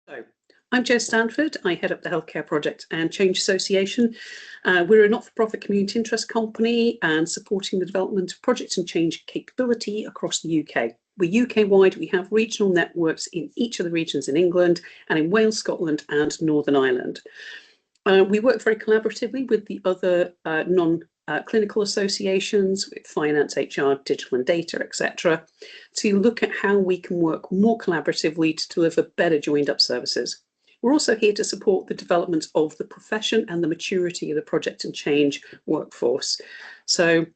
So, I'm Jo Stanford. I head up the Healthcare Project and Change Association. We're a not-for-profit community interest company and supporting the development of project and change capability across the UK. We're UK-wide. We have regional networks in each of the regions in England and in Wales, Scotland and Northern Ireland. We work very collaboratively with the other non-clinical associations, with finance, HR, digital and data, etc., to look at how we can work more collaboratively to deliver better joined-up services. We're also here to support the development of the profession and the maturity of the project and change workforce. So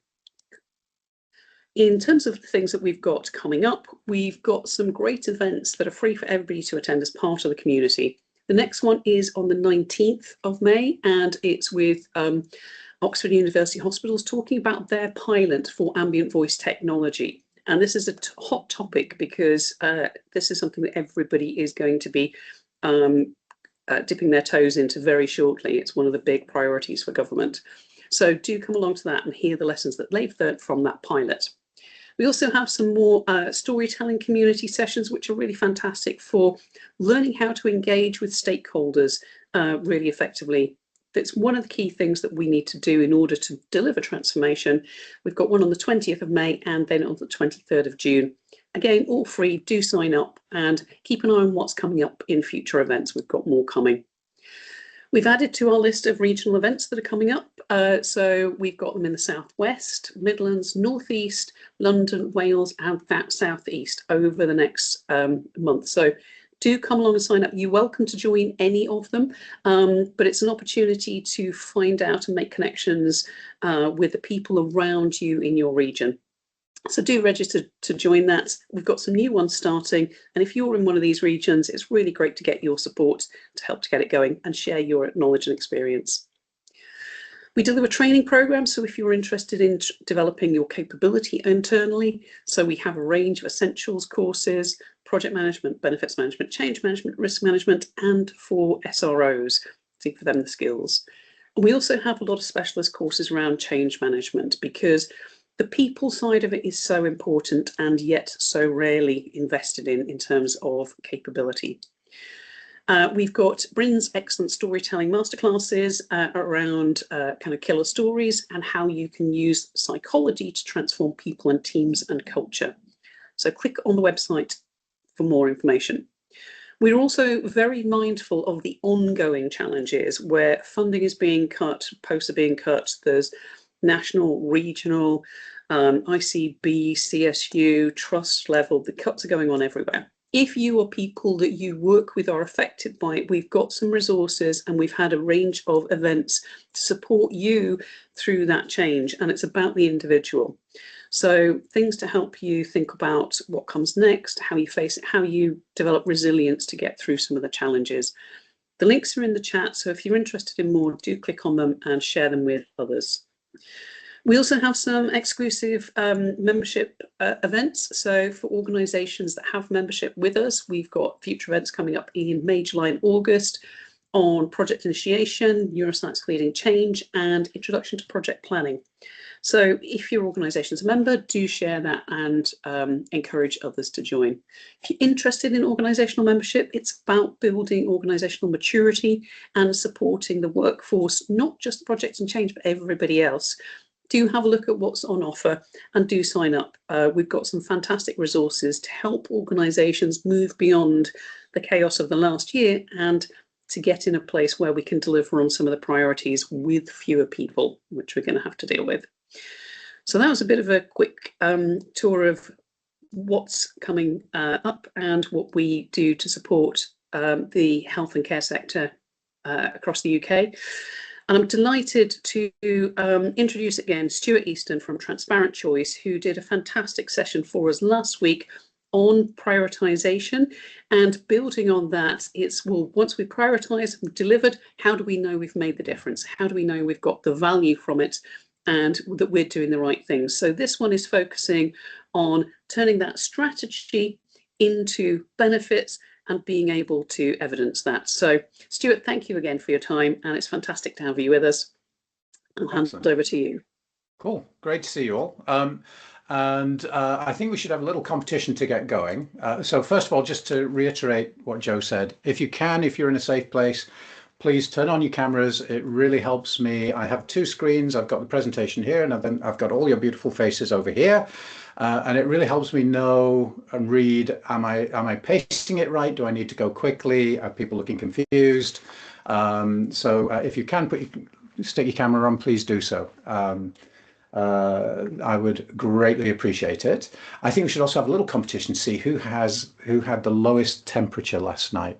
in terms of the things that we've got coming up, we've got some great events that are free for everybody to attend as part of the community. The next one is on the 19th of May, and it's with Oxford University Hospitals talking about their pilot for ambient voice technology. And this is a hot topic because this is something that everybody is going to be dipping their toes into very shortly. It's one of the big priorities for government. So do come along to that and hear the lessons that they've learned from that pilot. We also have some more storytelling community sessions, which are really fantastic for learning how to engage with stakeholders really effectively. That's one of the key things that we need to do in order to deliver transformation. We've got one on the 20th of May and then on the 23rd of June. Again, all free, do sign up and keep an eye on what's coming up in future events. We've got more coming. We've added to our list of regional events that are coming up. So we've got them in the Southwest, Midlands, Northeast, London, Wales and Southeast over the next month. So do come along and sign up. You're welcome to join any of them, but it's an opportunity to find out and make connections with the people around you in your region. So do register to join that. We've got some new ones starting, and if you're in one of these regions, it's really great to get your support to help to get it going and share your knowledge and experience. We deliver training programs, so if you're interested in developing your capability internally, so we have a range of essentials courses, project management, benefits management, change management, risk management, and for SROs, to give them the skills. And we also have a lot of specialist courses around change management because the people side of it is so important and yet so rarely invested in terms of capability. We've got Bryn's excellent storytelling masterclasses around kind of killer stories and how you can use psychology to transform people and teams and culture. So click on the website for more information. We're also very mindful of the ongoing challenges where funding is being cut, posts are being cut, there's national, regional, ICB, CSU, trust level, the cuts are going on everywhere. If you or people that you work with are affected by it, we've got some resources and we've had a range of events to support you through that change, and it's about the individual. So things to help you think about what comes next, how you face it, how you develop resilience to get through some of the challenges. The links are in the chat, so if you're interested in more, do click on them and share them with others. We also have some exclusive membership events. So for organisations that have membership with us, we've got future events coming up in May, July and August on project initiation, neuroscience leading change and introduction to project planning. So if your organisation's a member, do share that and encourage others to join. If you're interested in organisational membership, it's about building organisational maturity and supporting the workforce, not just project and change, but everybody else. Do have a look at what's on offer and do sign up. We've got some fantastic resources to help organisations move beyond the chaos of the last year and to get in a place where we can deliver on some of the priorities with fewer people, which we're going to have to deal with. So that was a bit of a quick tour of what's coming up and what we do to support the health and care sector across the UK. And I'm delighted to introduce again Stuart Easton from Transparent Choice, who did a fantastic session for us last week on prioritisation, and building on that, it's, well, once we prioritise, we've delivered, how do we know we've made the difference? How do we know we've got the value from it and that we're doing the right things? So this one is focusing on turning that strategy into benefits and being able to evidence that. So Stuart, thank you again for your time, and it's fantastic to have you with us. I'll hand it over to you. Cool, great to see you all. And I think we should have a little competition to get going. So first of all, just to reiterate what Joe said, if you can, if you're in a safe place, please turn on your cameras. It really helps me. I have two screens. I've got the presentation here, and then I've got all your beautiful faces over here. And it really helps me know and read, am I pasting it right? Do I need to go quickly? Are people looking confused? So if you can stick your camera on, please do so. I would greatly appreciate it. I think we should also have a little competition to see who had the lowest temperature last night,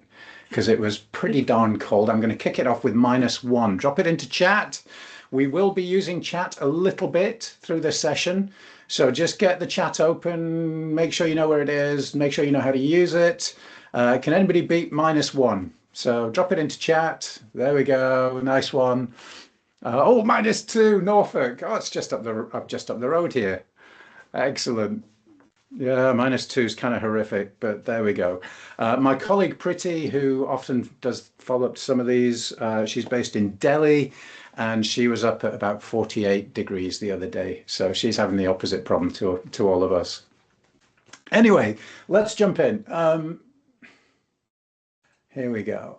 because it was pretty darn cold. I'm going to kick it off with -1. Drop it into chat. We will be using chat a little bit through this session. So just get the chat open, make sure you know where it is, make sure you know how to use it. Can anybody beat -1? So drop it into chat. There we go. Nice one. Oh, -2, Norfolk. Oh, it's just up the road here. Excellent. Yeah, -2 is kind of horrific, but there we go. My colleague Priti, who often does follow up to some of these, she's based in Delhi, and she was up at about 48 degrees the other day. So she's having the opposite problem to all of us. Anyway, let's jump in. Here we go.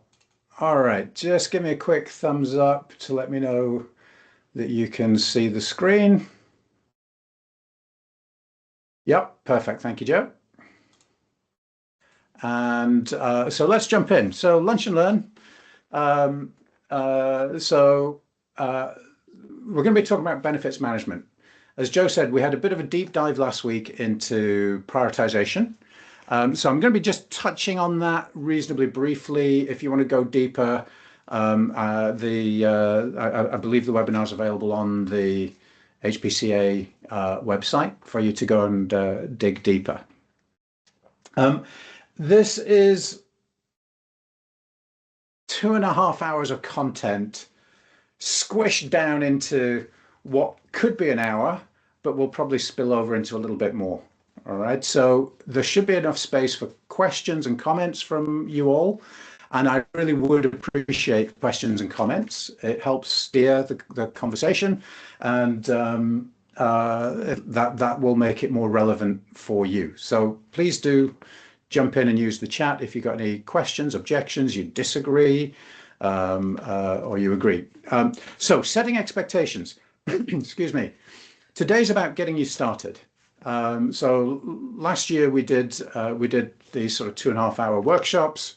All right, just give me a quick thumbs up to let me know that you can see the screen. Yep, perfect. Thank you, Joe. And so let's jump in. So lunch and learn. We're going to be talking about benefits management. As Joe said, we had a bit of a deep dive last week into prioritization. So I'm going to be just touching on that reasonably briefly. If you want to go deeper, I believe the webinar is available on the HPCA website for you to go and dig deeper. This is 2.5 hours of content squished down into what could be an hour, but will probably spill over into a little bit more. All right, so there should be enough space for questions and comments from you all. And I really would appreciate questions and comments. It helps steer the conversation, and that will make it more relevant for you. So please do jump in and use the chat if you've got any questions, objections, you disagree, or you agree. So setting expectations, excuse me. Today's about getting you started. So last year we did these sort of 2.5 hour workshops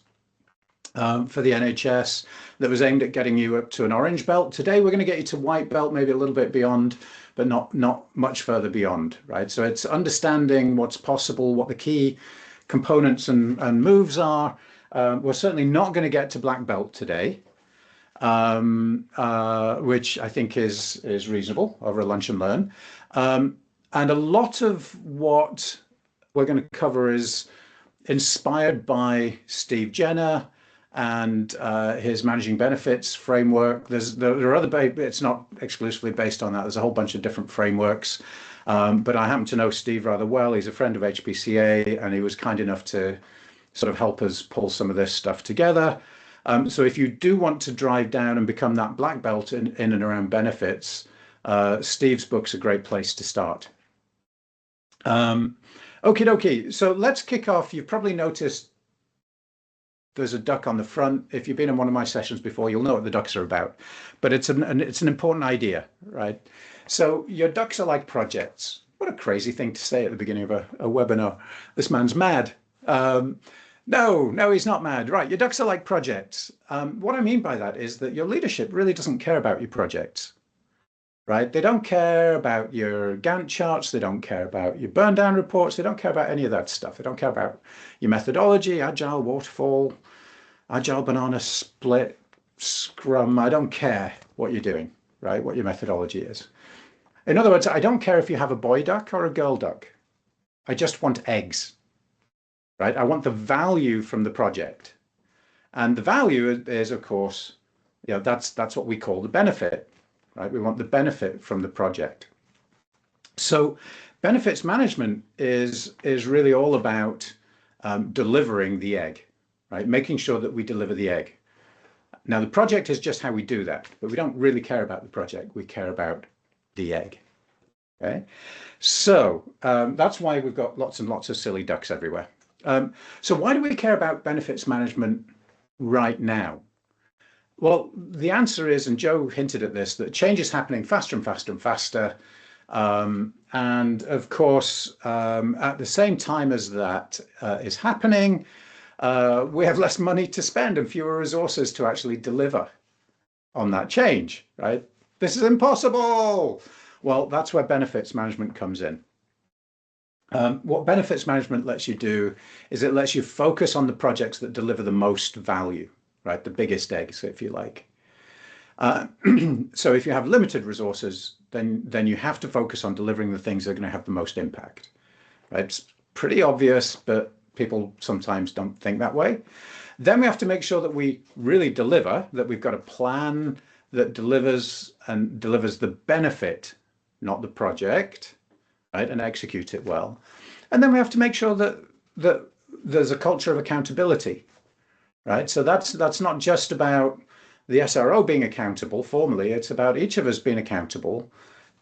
for the NHS that was aimed at getting you up to an orange belt. Today we're going to get you to white belt, maybe a little bit beyond, but not much further beyond, right? So it's understanding what's possible, what the key components and moves are. We're certainly not going to get to black belt today, which I think is reasonable over a lunch and learn. And a lot of what we're going to cover is inspired by Steve Jenner and his managing benefits framework. There are other, it's not exclusively based on that. There's a whole bunch of different frameworks. But I happen to know Steve rather well. He's a friend of HPCA, and he was kind enough to sort of help us pull some of this stuff together. So if you do want to drive down and become that black belt in and around benefits, Steve's book's a great place to start. Okie dokie. So let's kick off. You've probably noticed there's a duck on the front. If you've been in one of my sessions before, you'll know what the ducks are about. But it's an important idea, right? So your ducks are like projects. What a crazy thing to say at the beginning of a webinar. This man's mad. No, he's not mad. Right, your ducks are like projects. What I mean by that is that your leadership really doesn't care about your projects. Right? They don't care about your Gantt charts. They don't care about your burn down reports. They don't care about any of that stuff. They don't care about your methodology, agile, waterfall, agile banana split, scrum. I don't care what you're doing, right? What your methodology is. In other words, I don't care if you have a boy duck or a girl duck. I just want eggs, right? I want the value from the project. And the value is, of course, that's what we call the benefit. Right? We want the benefit from the project. So benefits management is really all about delivering the egg, right? Making sure that we deliver the egg. Now, the project is just how we do that, but we don't really care about the project. We care about the egg. Okay, so that's why we've got lots and lots of silly ducks everywhere. So why do we care about benefits management right now? Well, the answer is, and Joe hinted at this, that change is happening faster and faster and faster. And of course, at the same time as that is happening, we have less money to spend and fewer resources to actually deliver on that change, right? This is impossible. Well, that's where benefits management comes in. What benefits management lets you do is it lets you focus on the projects that deliver the most value, right? The biggest eggs, if you like. So if you have limited resources, then you have to focus on delivering the things that are going to have the most impact, right? It's pretty obvious, but people sometimes don't think that way. Then we have to make sure that we really deliver, that we've got a plan that delivers the benefit, not the project, right? And execute it well. And then we have to make sure that there's a culture of accountability, right? So that's not just about the SRO being accountable formally, it's about each of us being accountable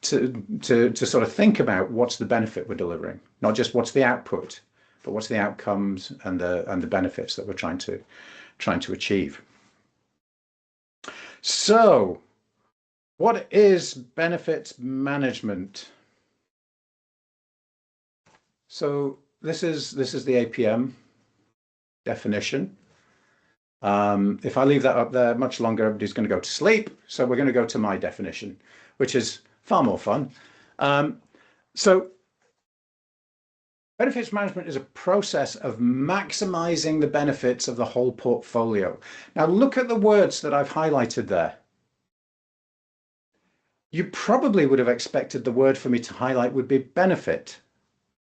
to sort of think about what's the benefit we're delivering, not just what's the output, but what's the outcomes and the benefits that we're trying to achieve. So, what is benefits management? So this is the APM definition. If I leave that up there much longer, everybody's going to go to sleep. So we're going to go to my definition, which is far more fun. So benefits management is a process of maximizing the benefits of the whole portfolio. Now look at the words that I've highlighted there. You probably would have expected the word for me to highlight would be benefit,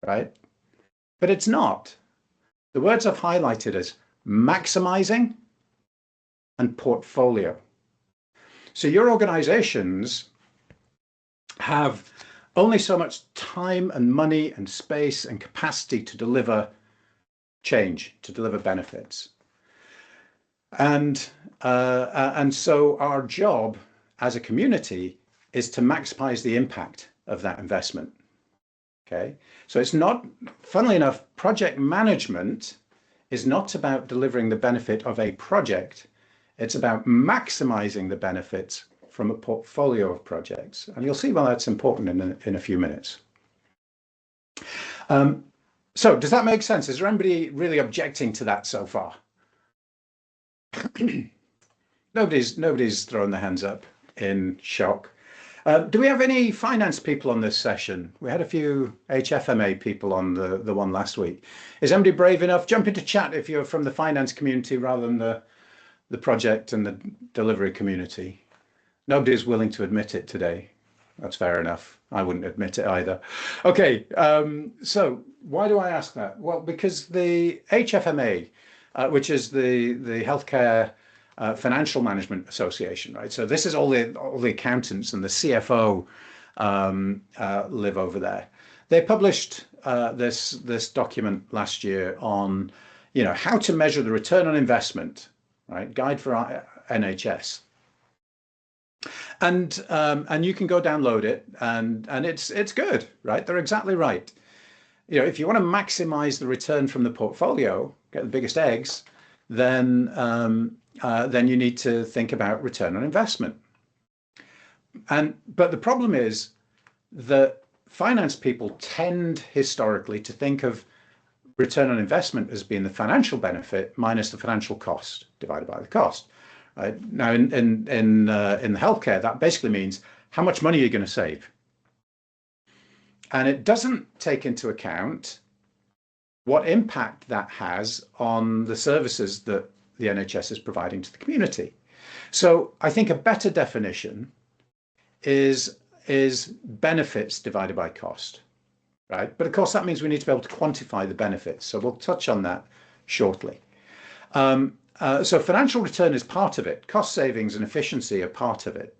right? But it's not. The words I've highlighted as maximizing and portfolio. So your organizations have only so much time and money and space and capacity to deliver change, to deliver benefits. And so our job as a community is to maximize the impact of that investment. Okay, so it's not, funnily enough, project management is not about delivering the benefit of a project. It's about maximizing the benefits from a portfolio of projects. And you'll see why that's important in a few minutes. So does that make sense? Is there anybody really objecting to that so far? Nobody's throwing their hands up in shock. Do we have any finance people on this session? We had a few HFMA people on the one last week. Is anybody brave enough? Jump into chat if you're from the finance community rather than the project and the delivery community. Nobody's willing to admit it today. That's fair enough. I wouldn't admit it either. Okay, so why do I ask that? Well, because the HFMA, which is the Healthcare Financial Management Association, right? So this is all the accountants and the CFO live over there. They published this document last year on, how to measure the return on investment, right? Guide for NHS. And you can go download it, and it's good, right? They're exactly right. If you want to maximize the return from the portfolio, get the biggest eggs, then you need to think about return on investment. But the problem is that finance people tend historically to think of return on investment as being the financial benefit minus the financial cost divided by the cost. Right? Now, in the healthcare, that basically means how much money you're going to save. And it doesn't take into account what impact that has on the services that the NHS is providing to the community. So I think a better definition is benefits divided by cost, right? But of course, that means we need to be able to quantify the benefits. So we'll touch on that shortly. So financial return is part of it. Cost savings and efficiency are part of it.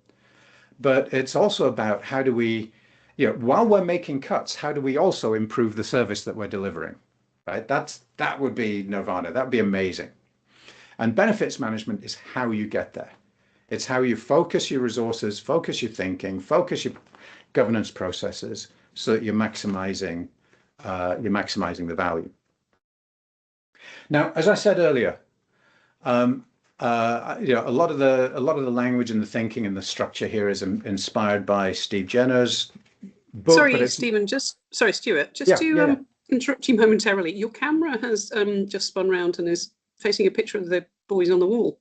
But it's also about how do we, while we're making cuts, how do we also improve the service that we're delivering, right? That would be nirvana. That would be amazing. And benefits management is how you get there. It's how you focus your resources, focus your thinking, focus your governance processes so that you're maximizing the value. Now, as I said earlier, a lot of the language and the thinking and the structure here is inspired by Steve Jenner's book. Sorry, Stephen. Sorry, Stuart. To interrupt you momentarily. Your camera has just spun round and is facing a picture of the boys on the wall.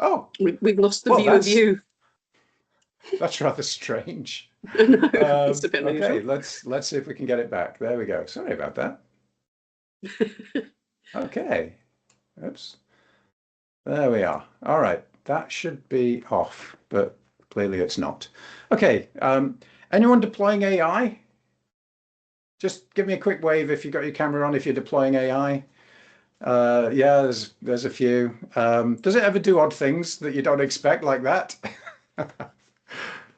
Oh, we've lost the view of you. That's rather strange. No, it's a bit okay, unusual. let's see if we can get it back. There we go. Sorry about that. Okay. Oops. There we are. All right. That should be off, but clearly it's not. Okay. Anyone deploying AI? Just give me a quick wave if you've got your camera on, if you're deploying AI. Yeah, there's a few. Does it ever do odd things that you don't expect like that?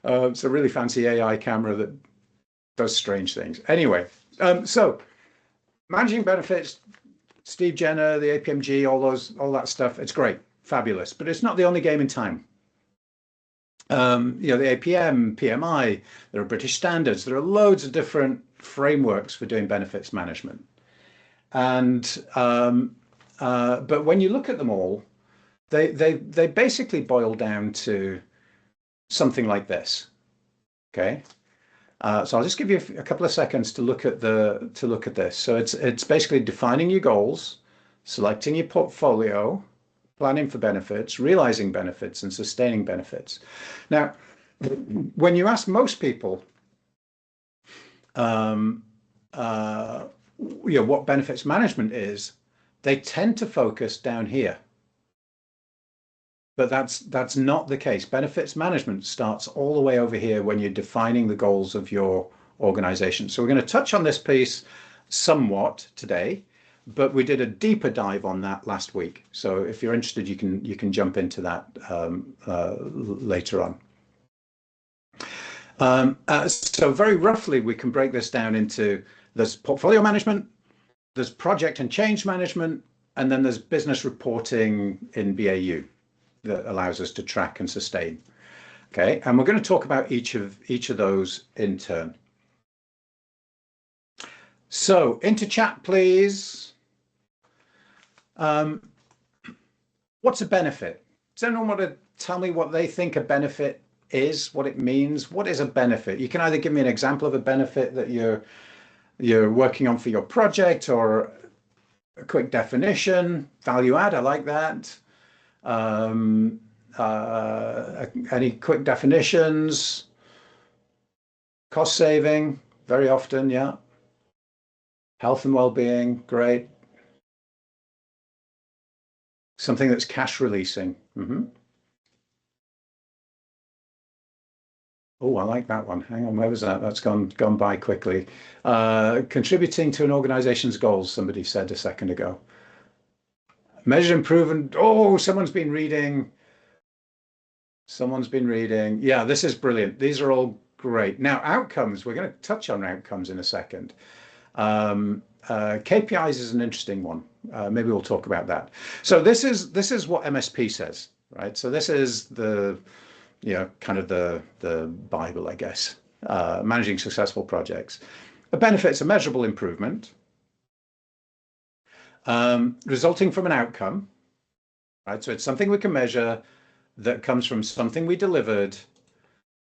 It's a really fancy AI camera that does strange things. Anyway, so managing benefits, Steve Jenner, the APMG, all that stuff, it's great, fabulous, but it's not the only game in town. The APM, PMI, there are British standards, there are loads of different frameworks for doing benefits management. And but when you look at them all, they basically boil down to something like this. Okay, so I'll just give you a couple of seconds to look at this. So it's basically defining your goals, selecting your portfolio, planning for benefits, realizing benefits, and sustaining benefits. Now, when you ask most people, what benefits management is, they tend to focus down here. But that's not the case. Benefits management starts all the way over here when you're defining the goals of your organization. So we're going to touch on this piece somewhat today, but we did a deeper dive on that last week. So if you're interested, you can jump into that later on. So very roughly, we can break this down into there's portfolio management, there's project and change management, and then there's business reporting in BAU that allows us to track and sustain. Okay, and we're going to talk about each of those in turn. So into chat, please. What's a benefit? Does anyone want to tell me what they think a benefit is, what it means? What is a benefit? You can either give me an example of a benefit that you're working on for your project, or a quick definition. Value add, I like that. Any quick definitions? Cost saving, very often, yeah. Health and well-being, great. Something that's cash releasing. Oh, I like that one. Hang on, where was that? That's gone by quickly. Contributing to an organization's goals, somebody said a second ago. Measure improvement. Oh, someone's been reading. Yeah, this is brilliant. These are all great. Now, outcomes. We're going to touch on outcomes in a second. KPIs is an interesting one. Maybe we'll talk about that. So this is what MSP says, right? So this is the kind of the Bible, I guess. Managing successful projects. A benefit's a measurable improvement. Resulting from an outcome, right? So it's something we can measure that comes from something we delivered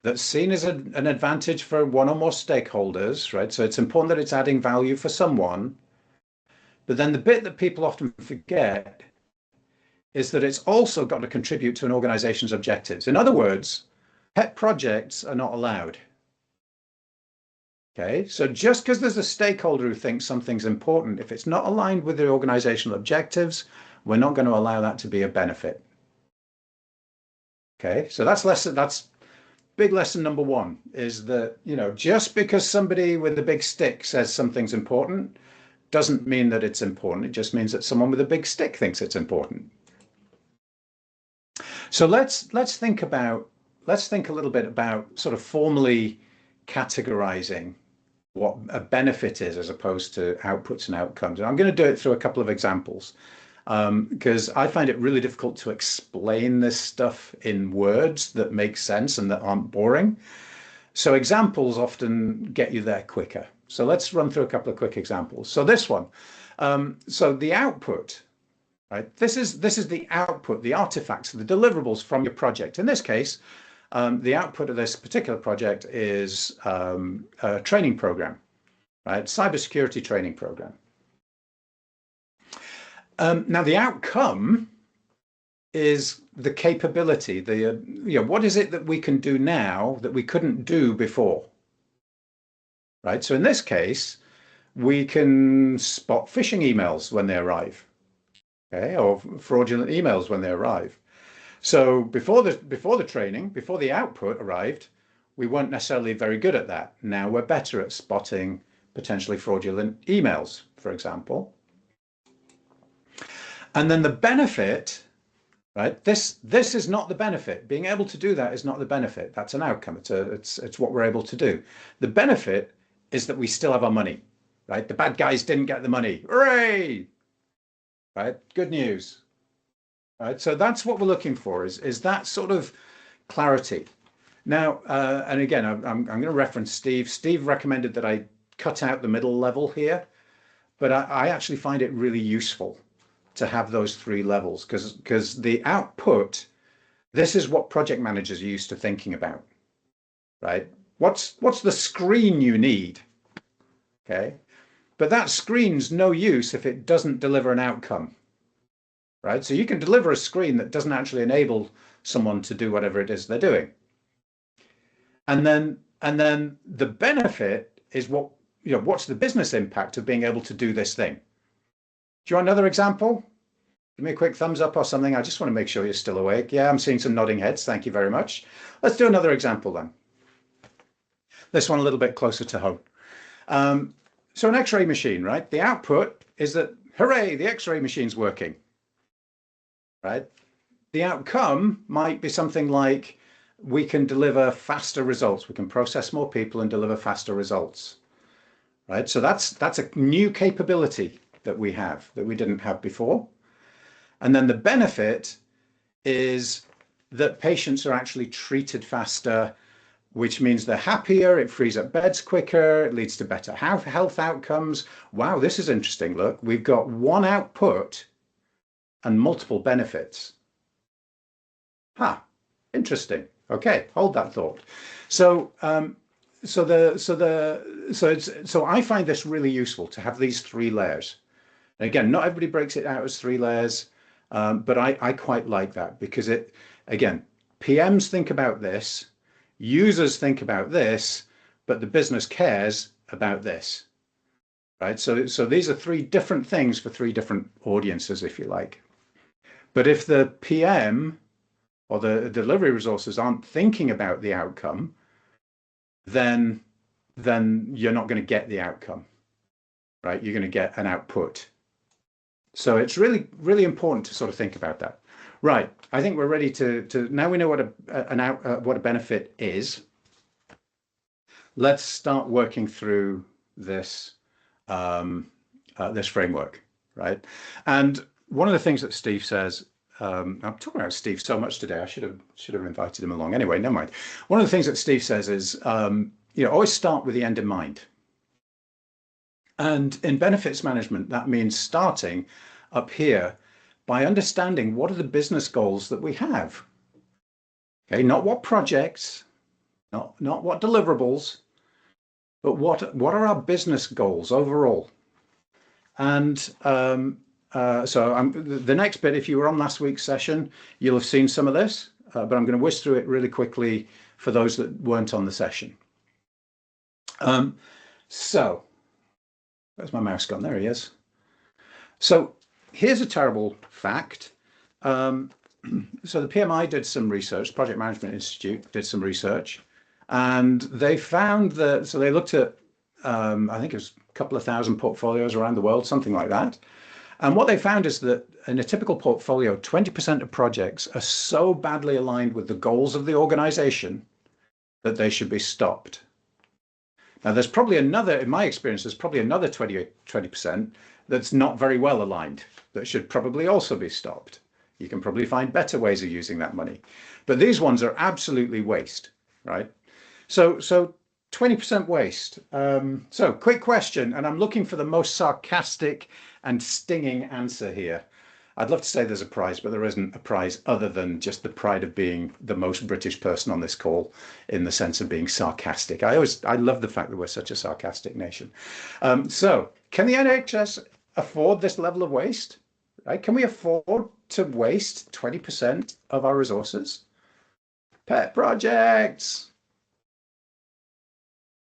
that's seen as an advantage for one or more stakeholders, right? So it's important that it's adding value for someone. But then the bit that people often forget is that it's also got to contribute to an organization's objectives. In other words, pet projects are not allowed. Okay, so just because there's a stakeholder who thinks something's important, if it's not aligned with the organizational objectives, we're not going to allow that to be a benefit. Okay, so that's big lesson number one, is that, just because somebody with a big stick says something's important, doesn't mean that it's important. It just means that someone with a big stick thinks it's important. So let's think a little bit about sort of formally categorizing what a benefit is as opposed to outputs and outcomes. And I'm going to do it through a couple of examples, because I find it really difficult to explain this stuff in words that make sense and that aren't boring. So examples often get you there quicker. So let's run through a couple of quick examples. So this one, so the output, right? This is the output, the artifacts, the deliverables from your project. In this case, the output of this particular project is a training program, right? Cybersecurity training program. Now the outcome is the capability, what is it that we can do now that we couldn't do before, right? So in this case, we can spot phishing emails when they arrive, okay, or fraudulent emails when they arrive. So before the training, before the output arrived, we weren't necessarily very good at that. Now we're better at spotting potentially fraudulent emails, for example. And then the benefit, right? This is not the benefit. Being able to do that is not the benefit. That's an outcome. It's what we're able to do. The benefit is that we still have our money, right? The bad guys didn't get the money. Hooray! Right? Good news. Right? So that's what we're looking for, is that sort of clarity. Now, and again, I'm going to reference Steve. Steve recommended that I cut out the middle level here, but I actually find it really useful to have those three levels, because the output, this is what project managers are used to thinking about, right? What's the screen you need? Okay, but that screen's no use if it doesn't deliver an outcome, right? So you can deliver a screen that doesn't actually enable someone to do whatever it is they're doing. And then the benefit is what's the business impact of being able to do this thing? Do you want another example? Give me a quick thumbs up or something. I just want to make sure you're still awake. Yeah, I'm seeing some nodding heads. Thank you very much. Let's do another example then. This one a little bit closer to home. So an X-ray machine, right? The output is that, hooray, the X-ray machine's working, right? The outcome might be something like, we can deliver faster results. We can process more people and deliver faster results, right? So that's a new capability that we have that we didn't have before. And then the benefit is that patients are actually treated faster, which means they're happier, it frees up beds quicker, it leads to better health outcomes. Wow, this is interesting. Look, we've got one output and multiple benefits. Interesting. Okay, hold that thought. So so I find this really useful to have these three layers. And again, not everybody breaks it out as three layers, but I quite like that, because again, PMs think about this, users think about this, but the business cares about this, right? So these are three different things for three different audiences, if you like. But if the PM or the delivery resources aren't thinking about the outcome, then you're not going to get the outcome, right? You're going to get an output. So it's really, really important to sort of think about that. Right, I think we're ready to now we know what a benefit is. Let's start working through this this framework, right? And one of the things that Steve says, I'm talking about Steve so much today, I should have invited him along. Anyway, never mind. One of the things that Steve says is, always start with the end in mind. And in benefits management, that means starting up here by understanding what are the business goals that we have. Okay, not what projects, not what deliverables, but what are our business goals overall. And so the next bit, if you were on last week's session, you'll have seen some of this, but I'm going to whiz through it really quickly for those that weren't on the session. So where's my mouse gone? There he is. So here's a terrible fact. So the PMI did some research, Project Management Institute did some research, and they found that, so they looked at, I think it was a couple of thousand portfolios around the world, something like that. And what they found is that in a typical portfolio, 20% of projects are so badly aligned with the goals of the organization that they should be stopped. Now, there's probably another, in my experience, there's probably another 20% that's not very well aligned that should probably also be stopped. You can probably find better ways of using that money. But these ones are absolutely waste, right? So 20% waste. So quick question, and I'm looking for the most sarcastic and stinging answer here. I'd love to say there's a prize, but there isn't a prize other than just the pride of being the most British person on this call in the sense of being sarcastic. I love the fact that we're such a sarcastic nation. So can the NHS afford this level of waste? Right? Can we afford to waste 20% of our resources? Pet projects.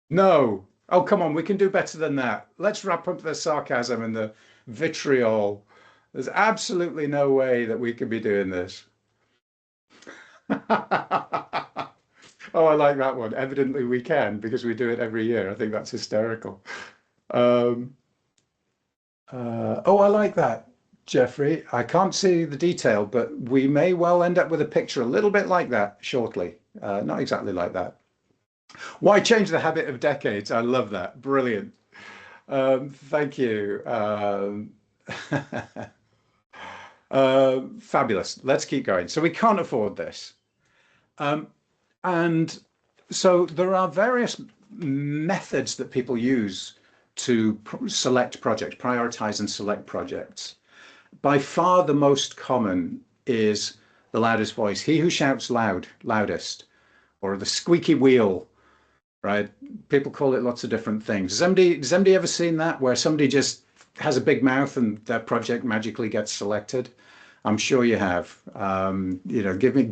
No. Oh, come on, we can do better than that. Let's wrap up the sarcasm and the vitriol. There's absolutely no way that we could be doing this. Oh, I like that one. Evidently we can because we do it every year. I think that's hysterical. Oh, I like that, Jeffrey. I can't see the detail, but we may well end up with a picture a little bit like that shortly. Not exactly like that. Why change the habit of decades? I love that. Brilliant. Thank you. Fabulous. Let's keep going. So we can't afford this. And so there are various methods that people use to select projects, prioritize and select projects. By far the most common is the loudest voice, he who shouts loudest, or the squeaky wheel, right? People call it lots of different things. Has anybody ever seen that where somebody just has a big mouth and their project magically gets selected? I'm sure you have. You know, give me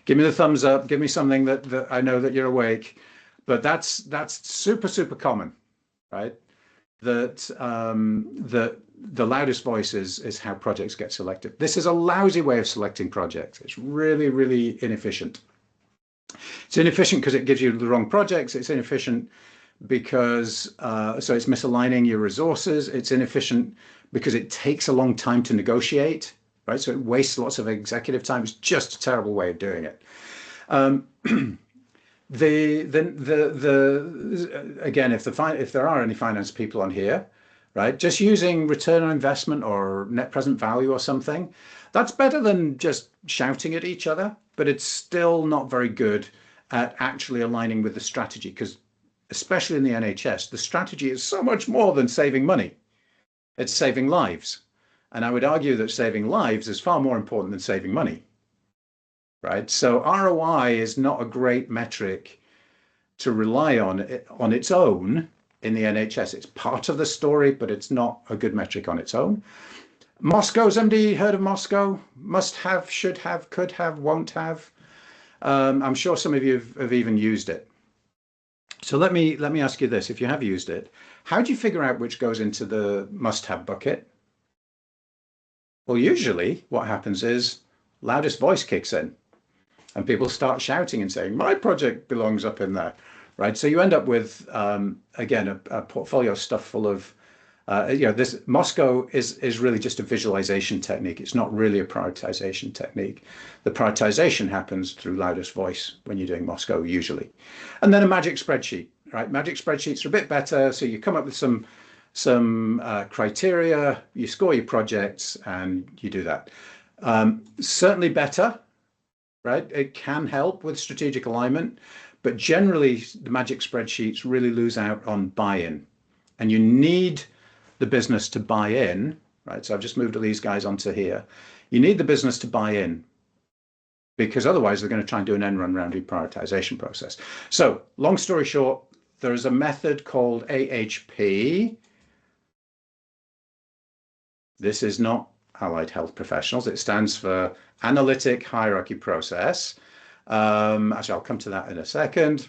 the thumbs up. Give me something that I know that you're awake. But that's super common, right? That the loudest voice is how projects get selected. This is a lousy way of selecting projects. It's really inefficient. It's inefficient because it gives you the wrong projects. It's inefficient because so it's misaligning your resources. It's inefficient because it takes a long time to negotiate, right? So it wastes lots of executive time. It's just a terrible way of doing it. Again, if there are any finance people on here, right, just using return on investment or net present value or something, that's better than just shouting at each other, but it's still not very good at actually aligning with the strategy, because especially in the NHS, the strategy is so much more than saving money. It's saving lives. And I would argue that saving lives is far more important than saving money, right? So ROI is not a great metric to rely on its own in the NHS. It's part of the story, but it's not a good metric on its own. Moscow, somebody heard of Moscow? Must have, should have, could have, won't have. I'm sure some of you have even used it. So let me ask you this: if you have used it, how do you figure out which goes into the must-have bucket? Well, usually what happens is loudest voice kicks in and people start shouting and saying, my project belongs up in there, right? So you end up with, again, a portfolio stuff full of, this Moscow is really just a visualization technique. It's not really a prioritization technique. The prioritization happens through loudest voice when you're doing Moscow usually. And then a magic spreadsheet, right? Magic spreadsheets are a bit better. So you come up with some criteria, you score your projects and you do that. Certainly better, right? It can help with strategic alignment, but generally the magic spreadsheets really lose out on buy-in, and you need the business to buy in, right? So I've just moved all these guys onto here. You need the business to buy in, because otherwise they're going to try and do an end run around the prioritization process. So long story short, there is a method called AHP. This is not Allied Health Professionals. It stands for Analytic Hierarchy Process. Actually, I'll come to that in a second.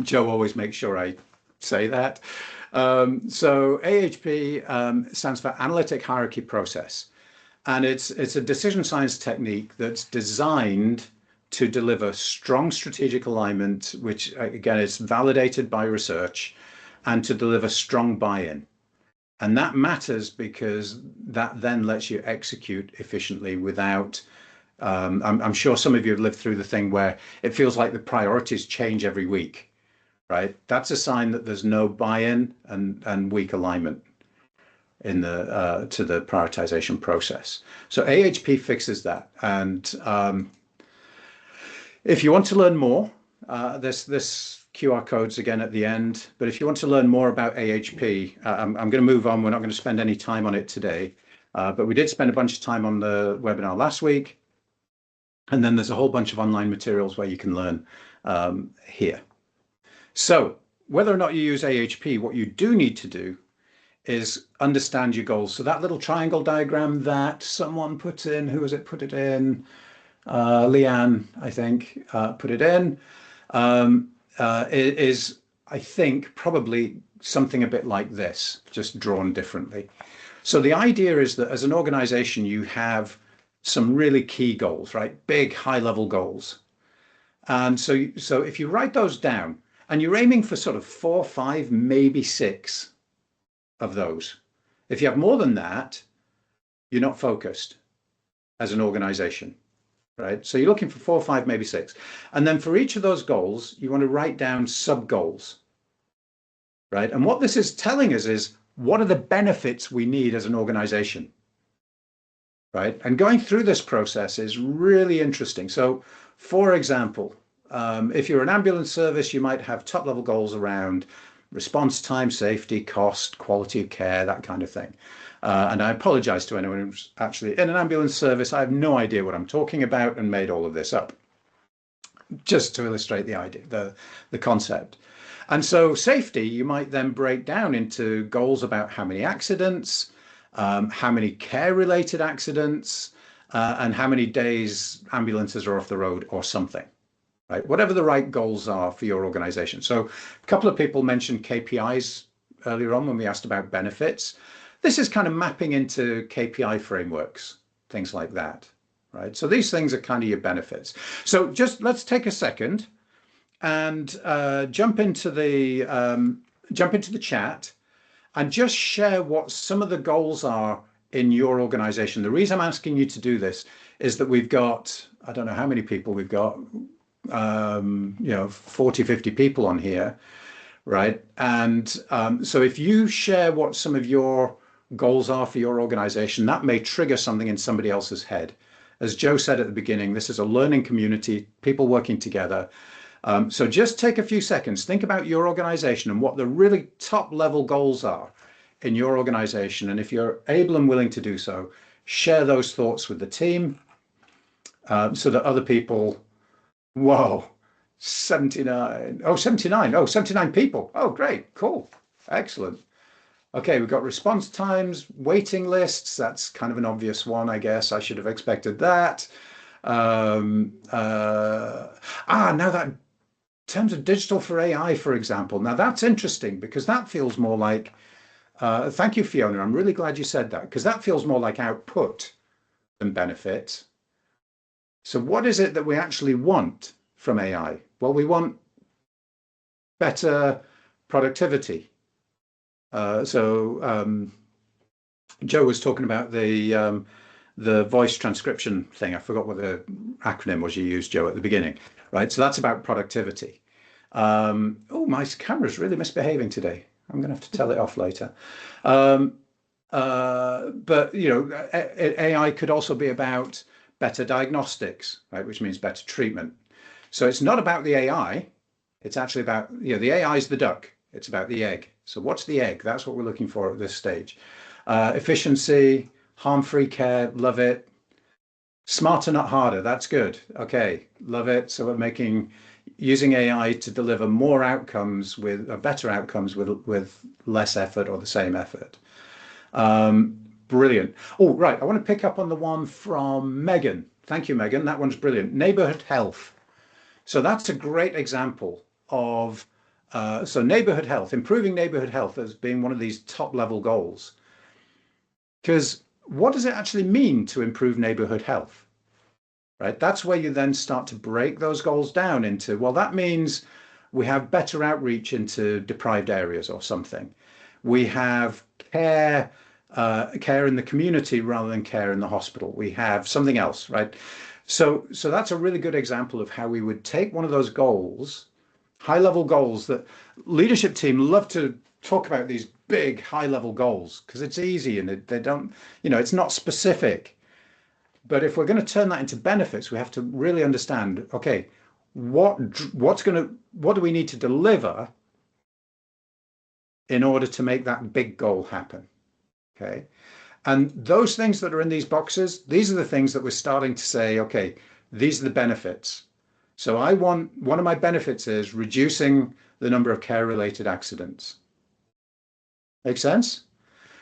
Joe always makes sure I say that. So AHP stands for Analytic Hierarchy Process. And it's a decision science technique that's designed to deliver strong strategic alignment, which again is validated by research, and to deliver strong buy-in. And that matters because that then lets you execute efficiently without, I'm sure some of you have lived through the thing where it feels like the priorities change every week, right? That's a sign that there's no buy-in and weak alignment in to the prioritization process. So AHP fixes that. And if you want to learn more, this QR code's again at the end, but if you want to learn more about AHP, I'm going to move on. We're not going to spend any time on it today, but we did spend a bunch of time on the webinar last week. And then there's a whole bunch of online materials where you can learn here. So whether or not you use AHP, what you do need to do is understand your goals. So that little triangle diagram that someone put in, who was it put it in? Leanne, I think, put it in, is, I think, probably something a bit like this, just drawn differently. So the idea is that as an organization, you have some really key goals, right? Big, high-level goals. And so if you write those down, and you're aiming for sort of 4, 5, maybe 6 of those. If you have more than that, you're not focused as an organization, right? So you're looking for 4, 5, maybe 6. And then for each of those goals, you want to write down sub-goals, right? And what this is telling us is, what are the benefits we need as an organization, right? And going through this process is really interesting. So, for example, if you're an ambulance service, you might have top-level goals around response time, safety, cost, quality of care, that kind of thing. And I apologize to anyone who's actually in an ambulance service. I have no idea what I'm talking about and made all of this up, just to illustrate the idea, the concept. And so safety, you might then break down into goals about how many accidents, how many care-related accidents, and how many days ambulances are off the road or something, right? Whatever the right goals are for your organization. So a couple of people mentioned KPIs earlier on when we asked about benefits. This is kind of mapping into KPI frameworks, things like that, right? So these things are kind of your benefits. So just let's take a second and jump into the chat and just share what some of the goals are in your organization. The reason I'm asking you to do this is that we've got, I don't know how many people we've got, 40, 50 people on here, right? And so if you share what some of your goals are for your organization, that may trigger something in somebody else's head. As Joe said at the beginning, this is a learning community, people working together. So just take a few seconds, think about your organization and what the really top level goals are in your organization. And if you're able and willing to do so, share those thoughts with the team so that other people, whoa, 79. Oh, 79. Oh, 79 people. Oh, great. Cool. Excellent. Okay, we've got response times, waiting lists. That's kind of an obvious one, I guess. I should have expected that. Now that in terms of digital for AI, for example, now that's interesting because that feels more like, thank you, Fiona. I'm really glad you said that because that feels more like output than benefit. So what is it that we actually want from AI? Well, we want better productivity. Joe was talking about the voice transcription thing. I forgot what the acronym was you used, Joe, at the beginning, right? So that's about productivity. Oh, my camera's really misbehaving today. I'm going to have to tell it off later. But AI could also be about better diagnostics, right? Which means better treatment. So it's not about the AI. It's actually about, the AI is the duck. It's about the egg. So what's the egg? That's what we're looking for at this stage. Efficiency, harm-free care, love it. Smarter, not harder. That's good. Okay, love it. So we're using AI to deliver more outcomes better outcomes with less effort or the same effort. Brilliant. Oh, right. I want to pick up on the one from Megan. Thank you, Megan. That one's brilliant. Neighborhood health. So that's a great example of neighborhood health, improving neighborhood health as being one of these top level goals. Because what does it actually mean to improve neighborhood health? Right? That's where you then start to break those goals down into, well, that means we have better outreach into deprived areas or something. We have care in the community rather than care in the hospital. We have something else, right? So that's a really good example of how we would take one of those goals, high-level goals that leadership team love to talk about, these big high-level goals because it's easy and they don't, it's not specific. But if we're going to turn that into benefits, we have to really understand, okay, what do we need to deliver in order to make that big goal happen? Okay. And those things that are in these boxes, these are the things that we're starting to say, okay, these are the benefits. So one of my benefits is reducing the number of care-related accidents. Make sense?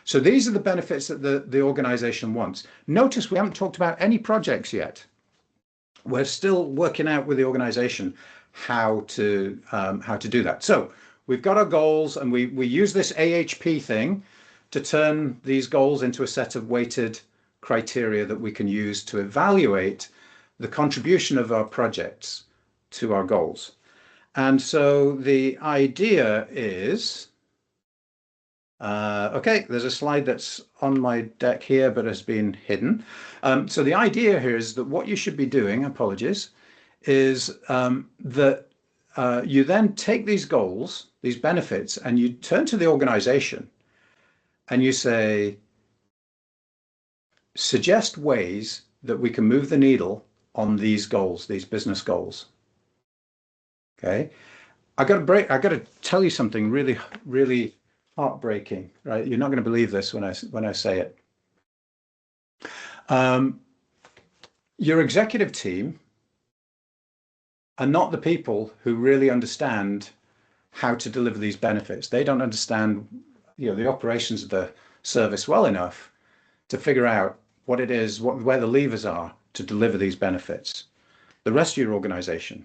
So these are the benefits that the organization wants. Notice we haven't talked about any projects yet. We're still working out with the organization how to do that. So we've got our goals, and we use this AHP thing to turn these goals into a set of weighted criteria that we can use to evaluate the contribution of our projects to our goals. And so the idea is, okay, there's a slide that's on my deck here, but has been hidden. So the idea here is that what you should be doing, apologies, is that you then take these goals, these benefits, and you turn to the organization and you say, suggest ways that we can move the needle on these goals, these business goals. Okay, I got to tell you something really, really heartbreaking, right? You're not going to believe this when I say it. Your executive team are not the people who really understand how to deliver these benefits. They don't understand, the operations of the service well enough to figure out what it is, where the levers are to deliver these benefits. The rest of your organization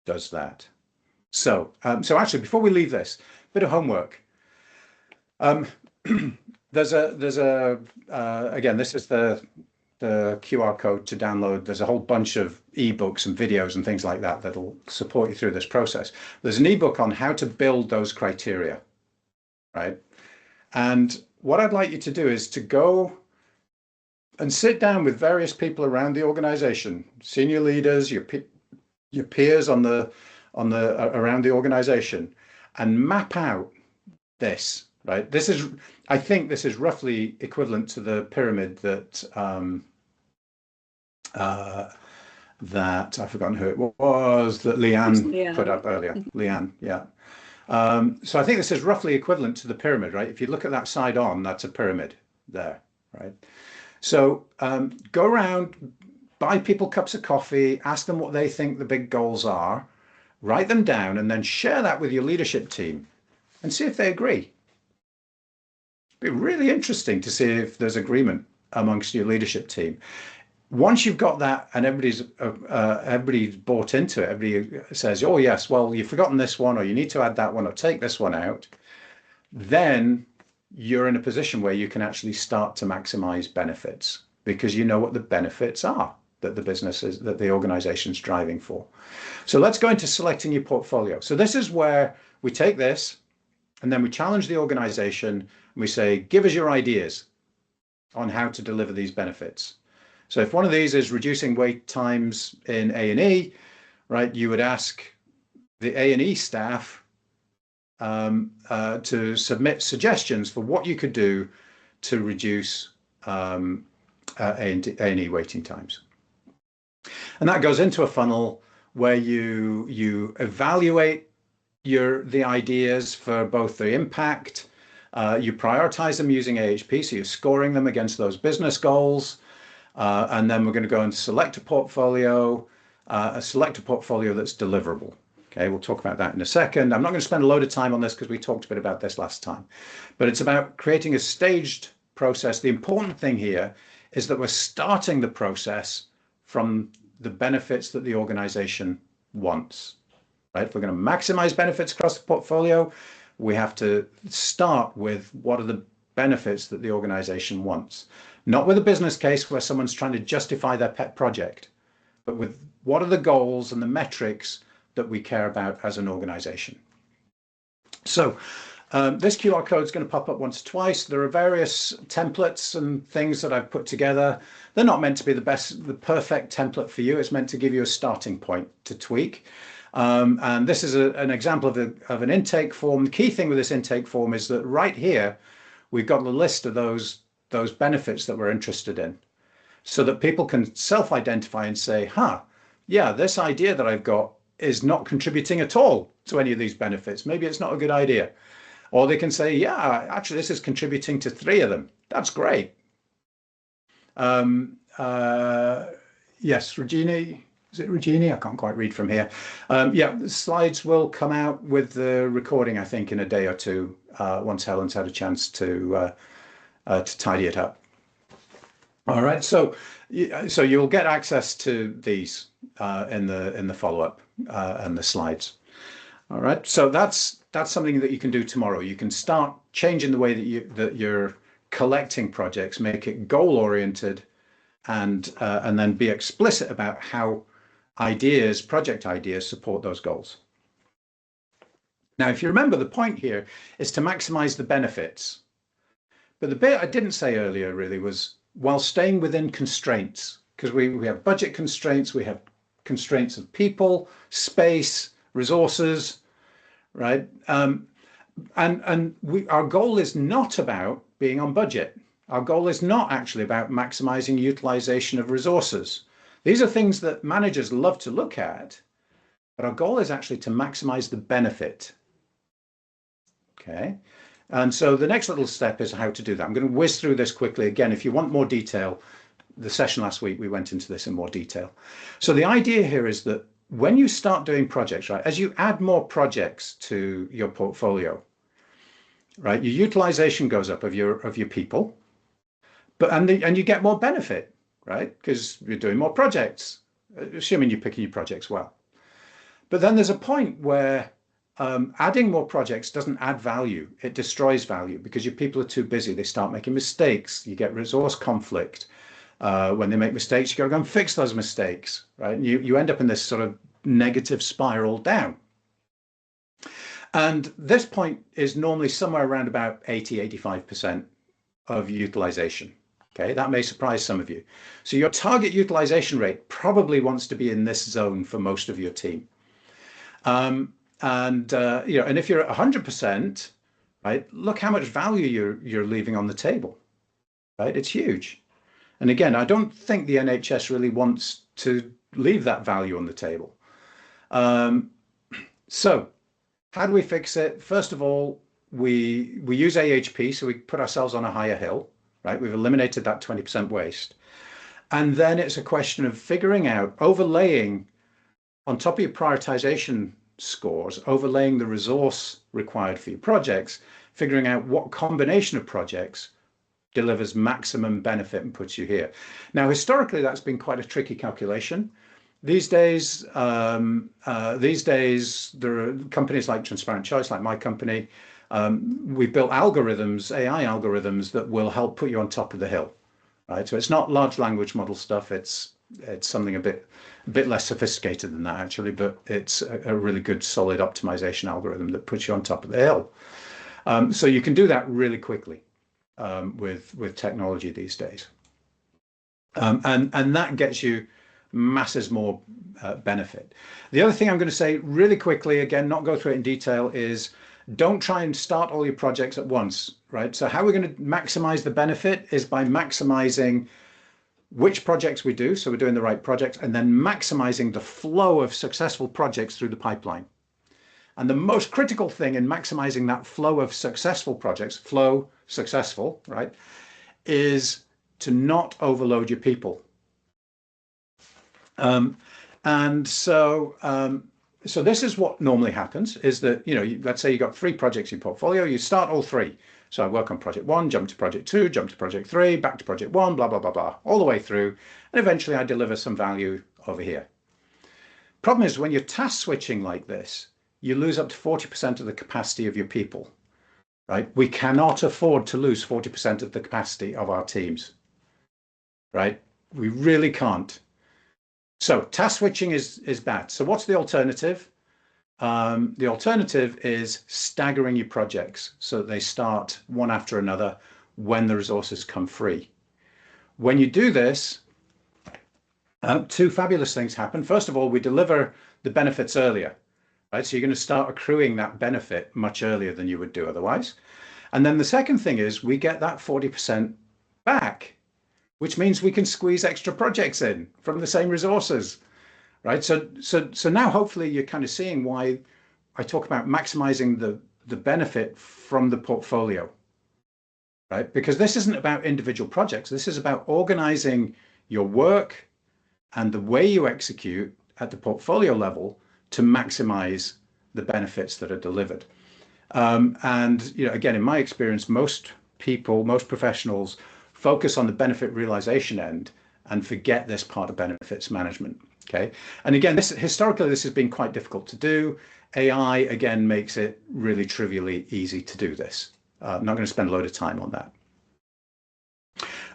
does that. So actually, before we leave this, bit of homework. There's again, this is the QR code to download. There's a whole bunch of ebooks and videos and things like that that'll support you through this process. There's an ebook on how to build those criteria, right? And what I'd like you to do is to go and sit down with various people around the organization, senior leaders, your peers around the organization, and map out this, right? I think this is roughly equivalent to the pyramid that that I've forgotten who it was, that Leanne put up earlier. Leanne, yeah. So I think this is roughly equivalent to the pyramid, right? If you look at that side on, that's a pyramid there, right? So go around, buy people cups of coffee, ask them what they think the big goals are, write them down, and then share that with your leadership team and see if they agree. It'd be really interesting to see if there's agreement amongst your leadership team. Once you've got that and everybody's bought into it, everybody says, oh yes, well, you've forgotten this one, or you need to add that one, or take this one out, then you're in a position where you can actually start to maximize benefits, because you know what the benefits are that the organization's driving for. So let's go into selecting your portfolio. So this is where we take this and then we challenge the organization and we say, give us your ideas on how to deliver these benefits. So if one of these is reducing wait times in A&E, right, you would ask the A&E staff to submit suggestions for what you could do to reduce A&E waiting times. And that goes into a funnel where you evaluate the ideas for both the impact, you prioritize them using AHP, so you're scoring them against those business goals, and then we're going to go and select a portfolio that's deliverable. Okay, we'll talk about that in a second. I'm not going to spend a load of time on this because we talked a bit about this last time, but it's about creating a staged process. The important thing here is that we're starting the process from the benefits that the organization wants, right? If we're going to maximize benefits across the portfolio, we have to start with what are the benefits that the organization wants, not with a business case where someone's trying to justify their pet project, but with what are the goals and the metrics that we care about as an organization. So this QR code is going to pop up once or twice. There are various templates and things that I've put together. They're not meant to be the perfect template for you. It's meant to give you a starting point to tweak. And this is an example of an intake form. The key thing with this intake form is that right here, we've got the list of those benefits that we're interested in, so that people can self-identify and say, yeah, this idea that I've got is not contributing at all to any of these benefits. Maybe it's not a good idea. Or they can say, yeah, actually, this is contributing to 3 of them. That's great. Yes, Regina, is it Regina? I can't quite read from here. Yeah, the slides will come out with the recording, I think, in a day or two, once Helen's had a chance to tidy it up. All right, so you'll get access to these in the follow-up and the slides. All right, so that's something that you can do tomorrow. You can start changing the way that you're collecting projects, make it goal-oriented, and then be explicit about how project ideas support those goals. Now, if you remember, the point here is to maximize the benefits. But the bit I didn't say earlier really was while staying within constraints, because we have budget constraints, we have constraints of people, space, resources, right? And our goal is not about being on budget. Our goal is not actually about maximizing utilization of resources. These are things that managers love to look at, but our goal is actually to maximize the benefit. Okay. And so the next little step is how to do that. I'm going to whiz through this quickly. Again, if you want more detail, the session last week, we went into this in more detail. So the idea here is that when you start doing projects, right, as you add more projects to your portfolio, right, your utilization goes up of your people, and you get more benefit, right, because you're doing more projects, assuming you're picking your projects well. But then there's a point where adding more projects doesn't add value. It destroys value because your people are too busy. They start making mistakes. You get resource conflict. When they make mistakes, you got to go and fix those mistakes, right? And you end up in this sort of negative spiral down. And this point is normally somewhere around about 80–85% of utilization. Okay, that may surprise some of you. So your target utilization rate probably wants to be in this zone for most of your team. And if you're at 100%, right, look how much value you're leaving on the table, right? It's huge. And again, I don't think the NHS really wants to leave that value on the table. So how do we fix it? First of all, we use AHP, so we put ourselves on a higher hill, right? We've eliminated that 20% waste. And then it's a question of figuring out, overlaying on top of your prioritization scores, overlaying the resource required for your projects, figuring out what combination of projects delivers maximum benefit and puts you here. Now, historically, that's been quite a tricky calculation. These days, there are companies like Transparent Choice, like my company. We've built algorithms, AI algorithms, that will help put you on top of the hill, right? So it's not large language model stuff. It's something a bit less sophisticated than that, actually, but it's a really good, solid optimization algorithm that puts you on top of the hill. So you can do that really quickly with technology these days. And that gets you masses more benefit. The other thing I'm going to say really quickly, again, not go through it in detail, is don't try and start all your projects at once, right? So how we're going to maximize the benefit is by maximizing which projects we do, so we're doing the right projects, and then maximizing the flow of successful projects through the pipeline. And the most critical thing in maximizing that flow of successful projects, right, is to not overload your people. So this is what normally happens, is that, let's say you've got 3 projects in your portfolio, you start all 3. So I work on project 1, jump to project 2, jump to project 3, back to project 1, blah, blah, blah, blah, all the way through. And eventually I deliver some value over here. Problem is, when you're task switching like this, you lose up to 40% of the capacity of your people, right? We cannot afford to lose 40% of the capacity of our teams, right? We really can't. So task switching is bad. So what's the alternative? The alternative is staggering your projects so that they start one after another when the resources come free. When you do this, 2 fabulous things happen. First of all, we deliver the benefits earlier, right? So you're going to start accruing that benefit much earlier than you would do otherwise. And then the second thing is we get that 40% back, which means we can squeeze extra projects in from the same resources, right? So now hopefully you're kind of seeing why I talk about maximizing the benefit from the portfolio, right? Because this isn't about individual projects. This is about organizing your work and the way you execute at the portfolio level to maximize the benefits that are delivered. And again, in my experience, most people, most professionals focus on the benefit realization end and forget this part of benefits management. Okay. And again, historically, this has been quite difficult to do. AI, again, makes it really trivially easy to do this. I'm not going to spend a load of time on that.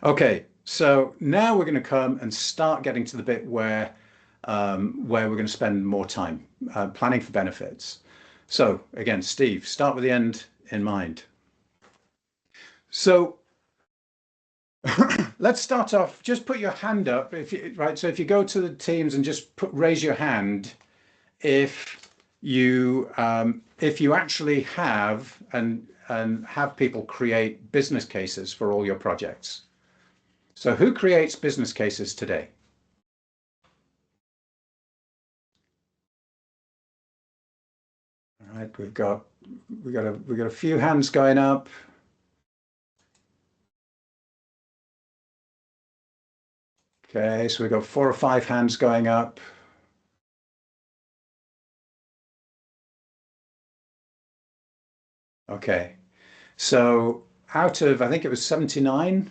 Okay, so now we're going to come and start getting to the bit where we're going to spend more time planning for benefits. So again, Steve, start with the end in mind. So let's start off. Just put your hand up, right? So if you go to the Teams and just raise your hand, if you actually have and have people create business cases for all your projects. So who creates business cases today? All right, we've got a few hands going up. Okay, so we've got 4 or 5 hands going up. Okay, so out of, I think it was 79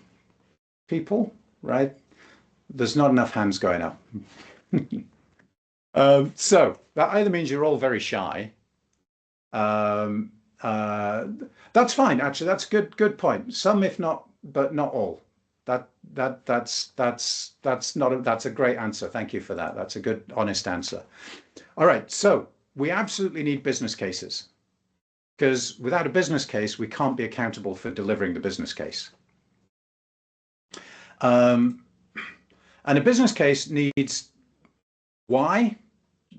people, right? There's not enough hands going up. So that either means you're all very shy. That's fine, actually. That's a good point. Some, if not, but not all. That's a great answer. Thank you for that. That's a good, honest answer. All right, so we absolutely need business cases, because without a business case, we can't be accountable for delivering the business case. And a business case needs why,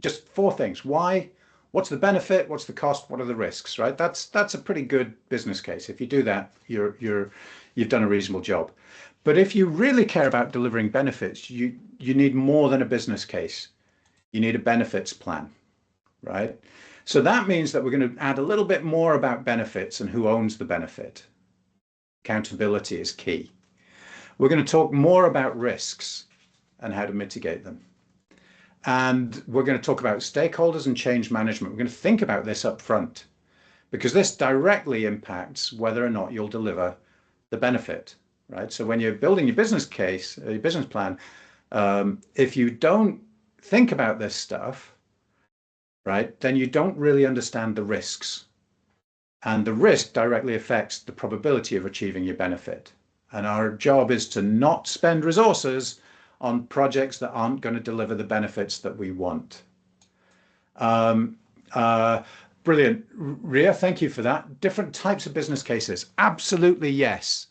just 4 things. Why, what's the benefit, what's the cost, what are the risks, right? That's a pretty good business case. If you do that, you've done a reasonable job. But if you really care about delivering benefits, you need more than a business case. You need a benefits plan, right? So that means that we're going to add a little bit more about benefits and who owns the benefit. Accountability is key. We're going to talk more about risks and how to mitigate them. And we're going to talk about stakeholders and change management. We're going to think about this up front, because this directly impacts whether or not you'll deliver the benefit, right? So when you're building your business case, your business plan, if you don't think about this stuff, right, then you don't really understand the risks. And the risk directly affects the probability of achieving your benefit. And our job is to not spend resources on projects that aren't going to deliver the benefits that we want. Brilliant. Ria, thank you for that. Different types of business cases. Absolutely, yes.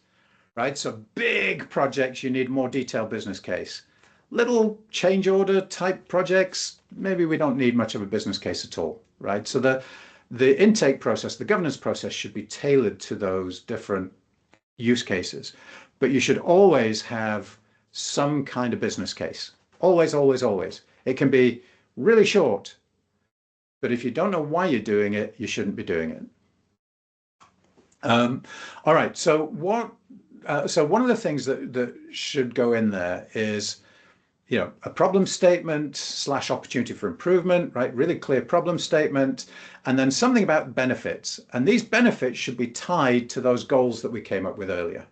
Right. So big projects, you need more detailed business case. Little change order type projects, maybe we don't need much of a business case at all. Right. So the intake process, the governance process should be tailored to those different use cases. But you should always have some kind of business case. Always, always, always. It can be really short, but if you don't know why you're doing it, you shouldn't be doing it. All right. So one of the things that should go in there is, a problem statement / opportunity for improvement, right? Really clear problem statement, and then something about benefits. And these benefits should be tied to those goals that we came up with earlier.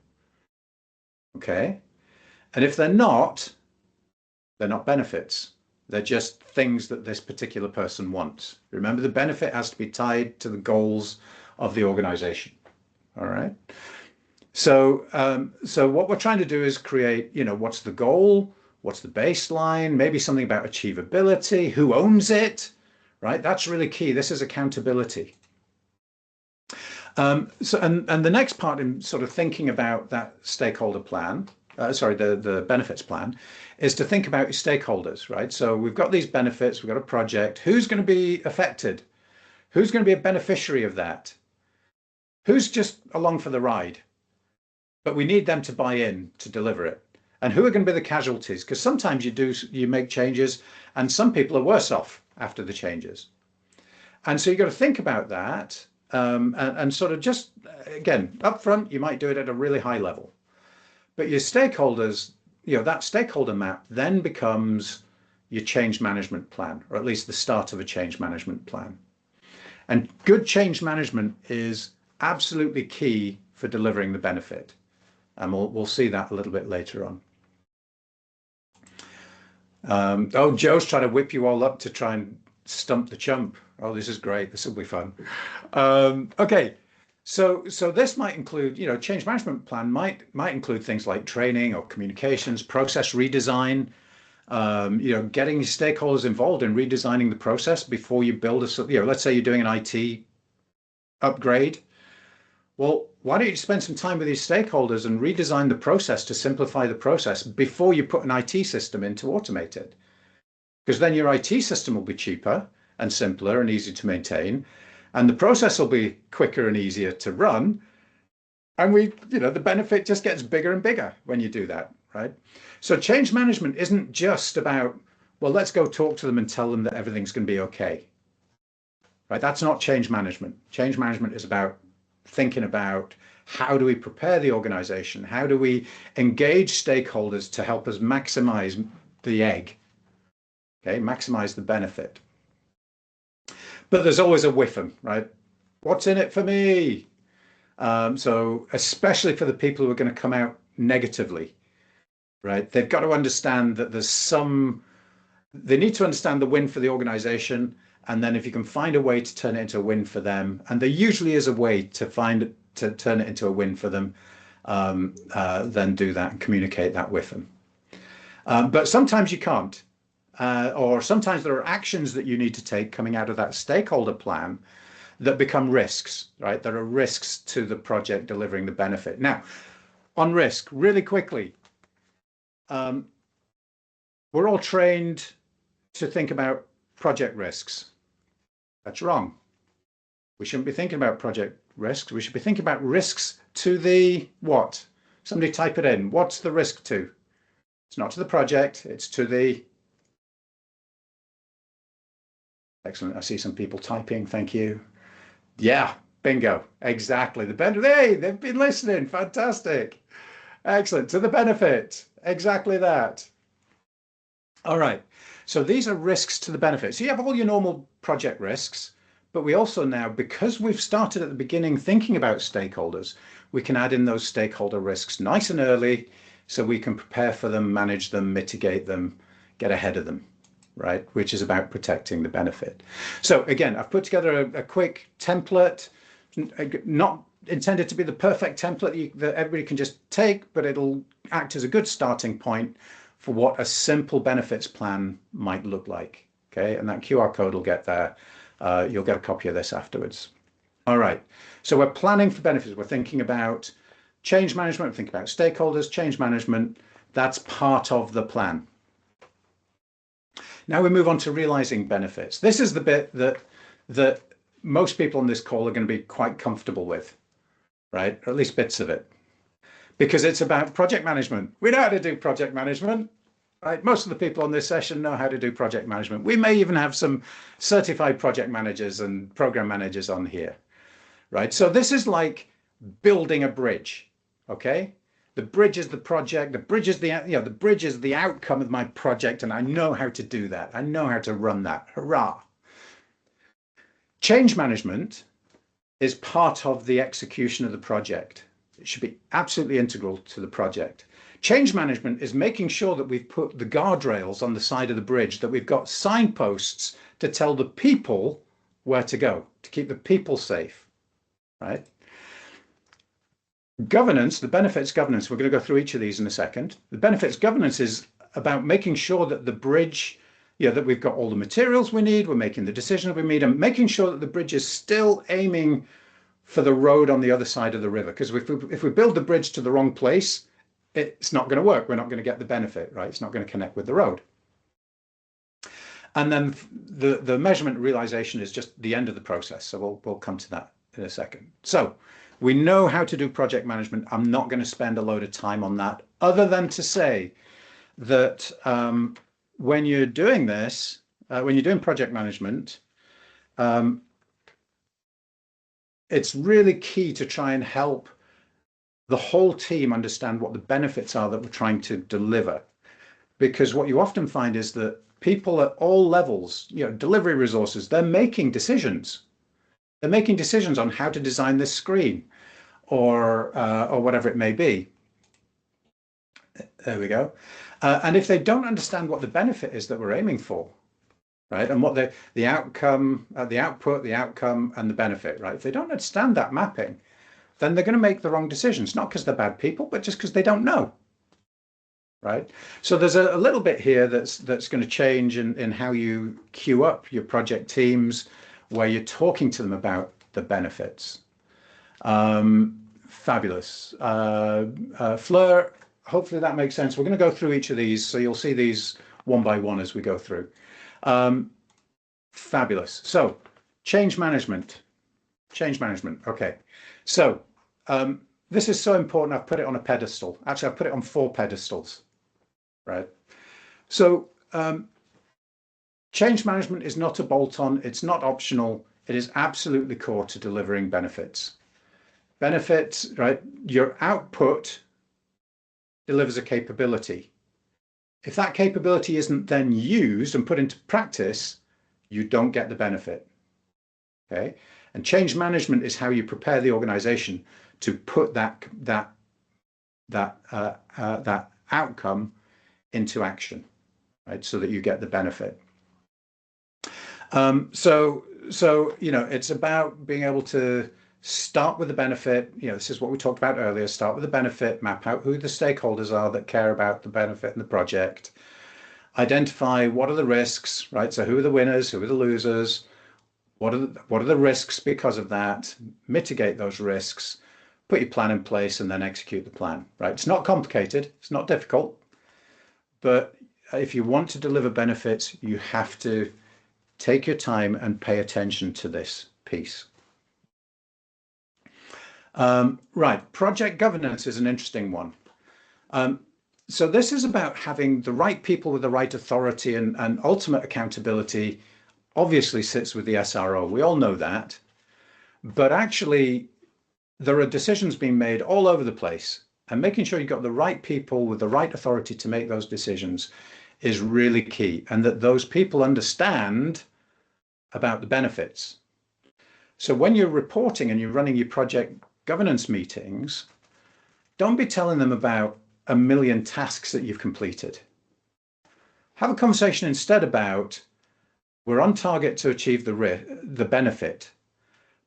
Okay. And if they're not benefits. They're just things that this particular person wants. Remember, the benefit has to be tied to the goals of the organization. All right. So what we're trying to do is create, what's the goal? What's the baseline? Maybe something about achievability. Who owns it? Right. That's really key. This is accountability. And the next part in sort of thinking about that stakeholder plan, the benefits plan, is to think about your stakeholders, right? So we've got these benefits, we've got a project. Who's going to be affected? Who's going to be a beneficiary of that? Who's just along for the ride? But we need them to buy in to deliver it. And who are going to be the casualties? Because sometimes you make changes and some people are worse off after the changes. And so you've got to think about that, and sort of just, again, up front, you might do it at a really high level. But your stakeholders, that stakeholder map then becomes your change management plan, or at least the start of a change management plan. And good change management is absolutely key for delivering the benefit. And we'll see that a little bit later on. Oh, Joe's trying to whip you all up to try and stump the chump. Oh, this is great. This will be fun. Okay, so this might include, change management plan might include things like training or communications, process redesign, getting stakeholders involved in redesigning the process before you build let's say you're doing an IT upgrade. Well, why don't you spend some time with these stakeholders and redesign the process to simplify the process before you put an IT system in to automate it? Because then your IT system will be cheaper and simpler and easy to maintain, and the process will be quicker and easier to run. And the benefit just gets bigger and bigger when you do that, right? So change management isn't just about, well, let's go talk to them and tell them that everything's going to be okay, right? That's not change management. Change management is about thinking about how do we prepare the organization? How do we engage stakeholders to help us maximize the egg? Okay, maximize the benefit. But there's always a whiffing, right? What's in it for me? So especially for the people who are going to come out negatively, right? They've got to understand that they need to understand the win for the organization. And then if you can find a way to turn it into a win for them, and there usually is a way to turn it into a win for them, then do that and communicate that with them. But sometimes you can't. Or sometimes there are actions that you need to take coming out of that stakeholder plan that become risks, right? There are risks to the project delivering the benefit. Now, on risk, really quickly, we're all trained to think about project risks. That's wrong. We shouldn't be thinking about project risks. We should be thinking about risks to the what? Somebody type it in. What's the risk to? It's not to the project, it's to the... Excellent. I see some people typing. Thank you. Yeah, bingo. Exactly. Hey, they've been listening. Fantastic. Excellent. To the benefit. Exactly that. All right. So these are risks to the benefit. So you have all your normal project risks, but we also now, because we've started at the beginning thinking about stakeholders, we can add in those stakeholder risks nice and early so we can prepare for them, manage them, mitigate them, get ahead of them. Right, which is about protecting the benefit. So again, I've put together a quick template, not intended to be the perfect template that everybody can just take, but it'll act as a good starting point for what a simple benefits plan might look like. Okay, and that QR code will get there. You'll get a copy of this afterwards. All right, so we're planning for benefits. We're thinking about change management, we're thinking about stakeholders, change management. That's part of the plan. Now we move on to realizing benefits. This is the bit that most people on this call are going to be quite comfortable with, right? Or at least bits of it, because it's about project management. We know how to do project management, right? Most of the people on this session know how to do project management. We may even have some certified project managers and program managers on here, right? So this is like building a bridge, okay? The bridge is the project, the bridge is the bridge is the outcome of my project, and I know how to do that. I know how to run that. Hurrah. Change management is part of the execution of the project. It should be absolutely integral to the project. Change management is making sure that we've put the guardrails on the side of the bridge, that we've got signposts to tell the people where to go, to keep the people safe, right? Governance, the benefits governance, we're going to go through each of these in a second. The benefits governance is about making sure that the bridge, that we've got all the materials we need, we're making the decisions we need, and making sure that the bridge is still aiming for the road on the other side of the river. Because if we build the bridge to the wrong place, it's not going to work. We're not going to get the benefit, right? It's not going to connect with the road. And then the measurement realization is just the end of the process. So we'll come to that in a second. So we know how to do project management. I'm not going to spend a load of time on that, other than to say that when you're doing this, when you're doing project management, it's really key to try and help the whole team understand what the benefits are that we're trying to deliver. Because what you often find is that people at all levels, delivery resources, they're making decisions. They're making decisions on how to design this screen or whatever it may be. There we go. And if they don't understand what the benefit is that we're aiming for, right, and what the outcome, the output, the outcome, and the benefit, right, if they don't understand that mapping, then they're going to make the wrong decisions, not because they're bad people, but just because they don't know, right? So there's a little bit here that's going to change in how you queue up your project teams, where you're talking to them about the benefits. Fabulous. Fleur, hopefully that makes sense. We're going to go through each of these, so you'll see these one by one as we go through. Fabulous. So change management. Okay. So this is so important. I've put it on a pedestal. Actually, I've put it on 4 pedestals, right? So change management is not a bolt-on. It's not optional. It is absolutely core to delivering benefits. Benefits, right? Your output delivers a capability. If that capability isn't then used and put into practice, you don't get the benefit. Okay, and change management is how you prepare the organization to put that outcome into action, right? So that you get the benefit. So it's about being able to start with the benefit. This is what we talked about earlier. Start with the benefit, map out who the stakeholders are that care about the benefit and the project. Identify what are the risks, right? So who are the winners, who are the losers? What are the risks because of that? Mitigate those risks, put your plan in place, and then execute the plan, right? It's not complicated. It's not difficult. But if you want to deliver benefits, you have to take your time and pay attention to this piece. Right, project governance is an interesting one. So this is about having the right people with the right authority and ultimate accountability. Obviously sits with the SRO. We all know that. But actually, there are decisions being made all over the place. And making sure you've got the right people with the right authority to make those decisions is really key. And that those people understand about the benefits. So when you're reporting and you're running your project governance meetings, don't be telling them about 1 million tasks that you've completed. Have a conversation instead about, we're on target to achieve the benefit,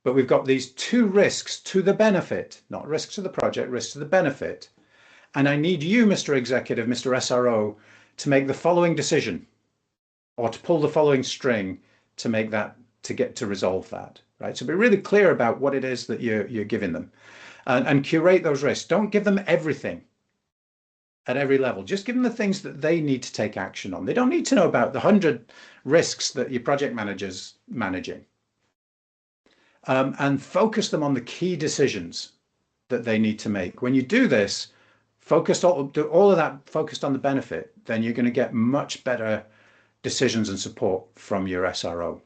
but we've got these 2 risks to the benefit, not risks to the project, risks to the benefit. And I need you, Mr. Executive, Mr. SRO, to make the following decision or to pull the following string to make that, to get to resolve that, right? So be really clear about what it is that you're giving them and curate those risks. Don't give them everything at every level. Just give them the things that they need to take action on. They don't need to know about the 100 risks that your project manager's managing. And focus them on the key decisions that they need to make. When you do this, do all of that focused on the benefit, then you're going to get much better decisions and support from your SRO.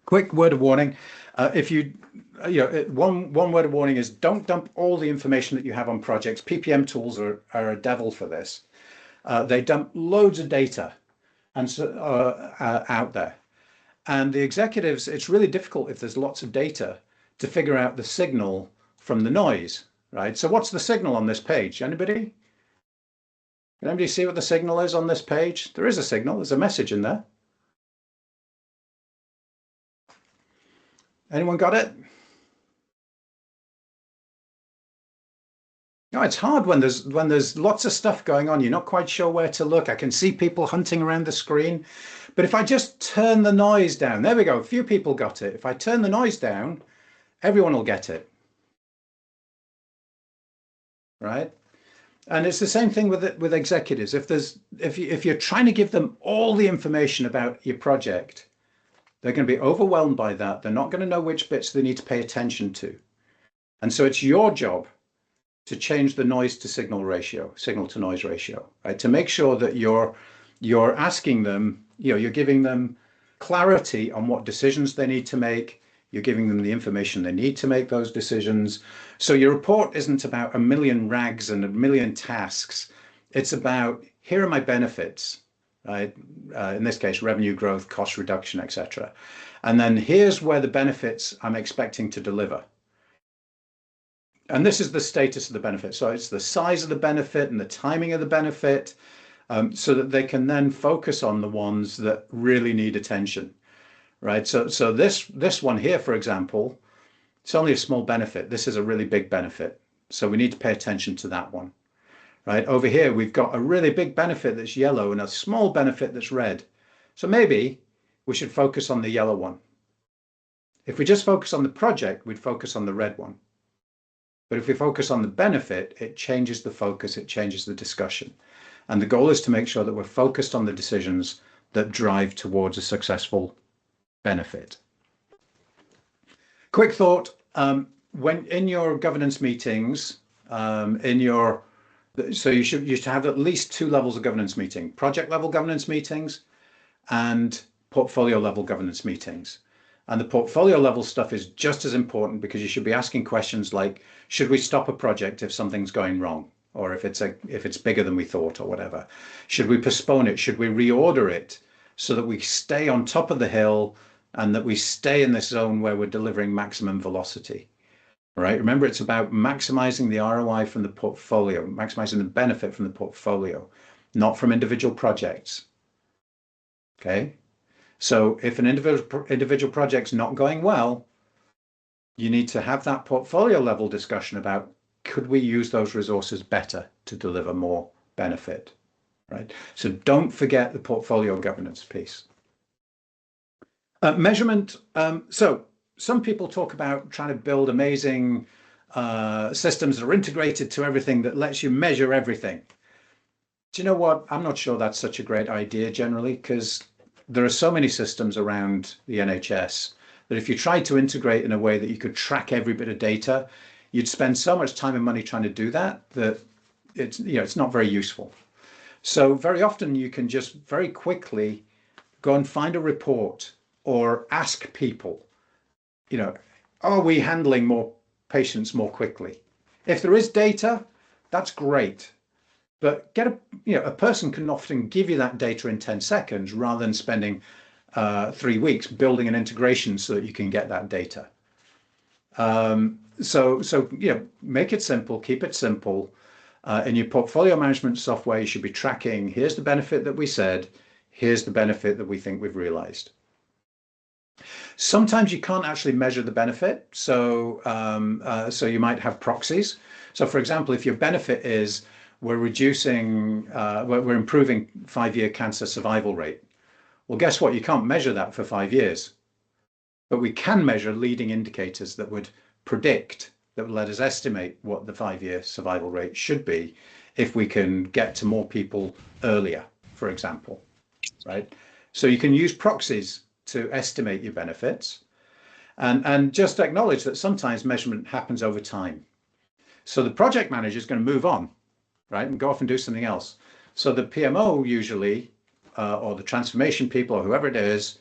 Quick word of warning. One word of warning is don't dump all the information that you have on projects. PPM tools are a devil for this. They dump loads of data and out there. And the executives, it's really difficult if there's lots of data to figure out the signal from the noise, right? So what's the signal on this page? Anybody? Can anybody see what the signal is on this page? There is a signal. There's a message in there. Anyone got it? No, it's hard when there's lots of stuff going on. You're not quite sure where to look. I can see people hunting around the screen. But if I just turn the noise down, there we go. A few people got it. If I turn the noise down, everyone will get it. Right? And it's the same thing with executives. If you're trying to give them all the information about your project, they're going to be overwhelmed by that. They're not going to know which bits they need to pay attention to. And so it's your job to change the noise to signal ratio, signal to noise ratio, right? To make sure that you're asking them, you're giving them clarity on what decisions they need to make. You're giving them the information they need to make those decisions. So your report isn't about a million rags and a million tasks. It's about, here are my benefits, right? In this case, revenue growth, cost reduction, etc. And then here's where the benefits I'm expecting to deliver. And this is the status of the benefit. So it's the size of the benefit and the timing of the benefit, so that they can then focus on the ones that really need attention, right? So this one here, for example, it's only a small benefit. This is a really big benefit. So we need to pay attention to that one, right? Over here, we've got a really big benefit that's yellow and a small benefit that's red. So maybe we should focus on the yellow one. If we just focus on the project, we'd focus on the red one. But if we focus on the benefit, it changes the focus, it changes the discussion. And the goal is to make sure that we're focused on the decisions that drive towards a successful benefit. Quick thought, when in your governance meetings, so you should have at least 2 levels of governance meeting: project level governance meetings and portfolio level governance meetings. And the portfolio level stuff is just as important, because you should be asking questions like, should we stop a project if something's going wrong? Or if it's bigger than we thought, or whatever? Should we postpone it? Should we reorder it so that we stay on top of the hill and that we stay in this zone where we're delivering maximum velocity, right? Remember, it's about maximizing the ROI from the portfolio, maximizing the benefit from the portfolio, not from individual projects, okay? So if an individual project's not going well, you need to have that portfolio level discussion about, could we use those resources better to deliver more benefit, right? So don't forget the portfolio governance piece. Measurement. So some people talk about trying to build amazing systems that are integrated to everything, that lets you measure everything. Do you know what? I'm not sure that's such a great idea generally, because there are so many systems around the NHS that if you tried to integrate in a way that you could track every bit of data, you'd spend so much time and money trying to do that it's not very useful. So very often you can just very quickly go and find a report or ask people, are we handling more patients more quickly? If there is data, that's great. But a person can often give you that data in 10 seconds rather than spending 3 weeks building an integration so that you can get that data. So make it simple, keep it simple. In your portfolio management software, you should be tracking, here's the benefit that we said, here's the benefit that we think we've realized. Sometimes you can't actually measure the benefit, so you might have proxies. So for example, if your benefit is we're improving 5-year cancer survival rate, well, guess what? You can't measure that for 5 years, but we can measure leading indicators that would predict, that would let us estimate what the 5-year survival rate should be if we can get to more people earlier, for example, right? So you can use proxies to estimate your benefits, and just acknowledge that sometimes measurement happens over time. So the project manager is going to move on, right, and go off and do something else. So the PMO usually, or the transformation people, or whoever it is,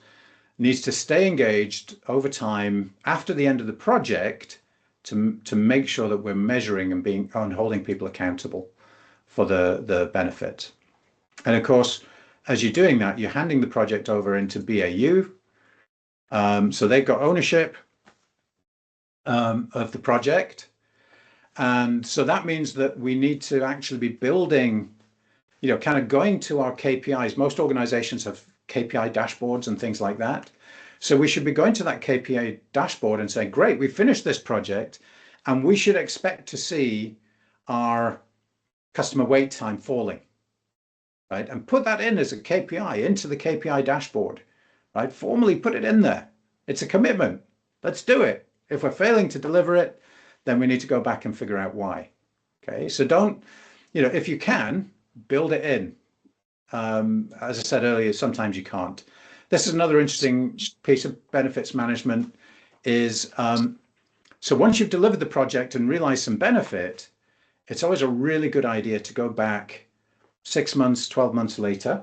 needs to stay engaged over time after the end of the project to make sure that we're measuring and holding people accountable for the benefit. And of course, as you're doing that, you're handing the project over into BAU. So they've got ownership of the project. And so that means that we need to actually be building, kind of going to our KPIs. Most organizations have KPI dashboards and things like that. So we should be going to that KPI dashboard and saying, great, we finished this project, and we should expect to see our customer wait time falling, right? And put that in as a KPI into the KPI dashboard, right? Formally put it in there. It's a commitment. Let's do it. If we're failing to deliver it, then we need to go back and figure out why. Okay, so don't, if you can, build it in. As I said earlier, sometimes you can't. This is another interesting piece of benefits management is, so once you've delivered the project and realized some benefit, it's always a really good idea to go back 6 months, 12 months later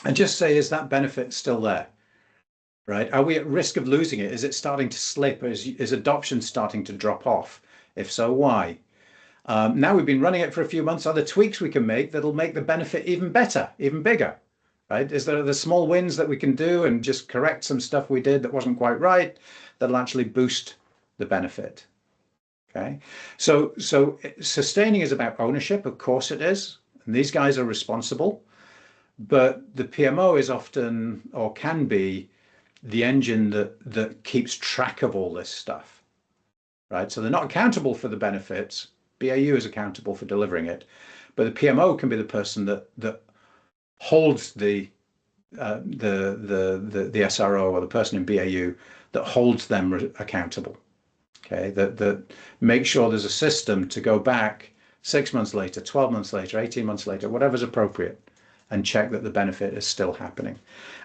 and just say, is that benefit still there? Right? Are we at risk of losing it? Is it starting to slip? Is adoption starting to drop off? If so, why? Now we've been running it for a few months. Are there tweaks we can make that'll make the benefit even better, even bigger? Right? Is there the small wins that we can do and just correct some stuff we did that wasn't quite right that'll actually boost the benefit? Okay. So sustaining is about ownership. Of course it is. And these guys are responsible. But the PMO is often, or can be, the engine that keeps track of all this stuff, right? So they're not accountable for the benefits. BAU is accountable for delivering it, but the PMO can be the person that holds the SRO or the person in BAU that holds them accountable. Okay, that make sure there's a system to go back 6 months later, 12 months later, 18 months later, whatever's appropriate, and check that the benefit is still happening.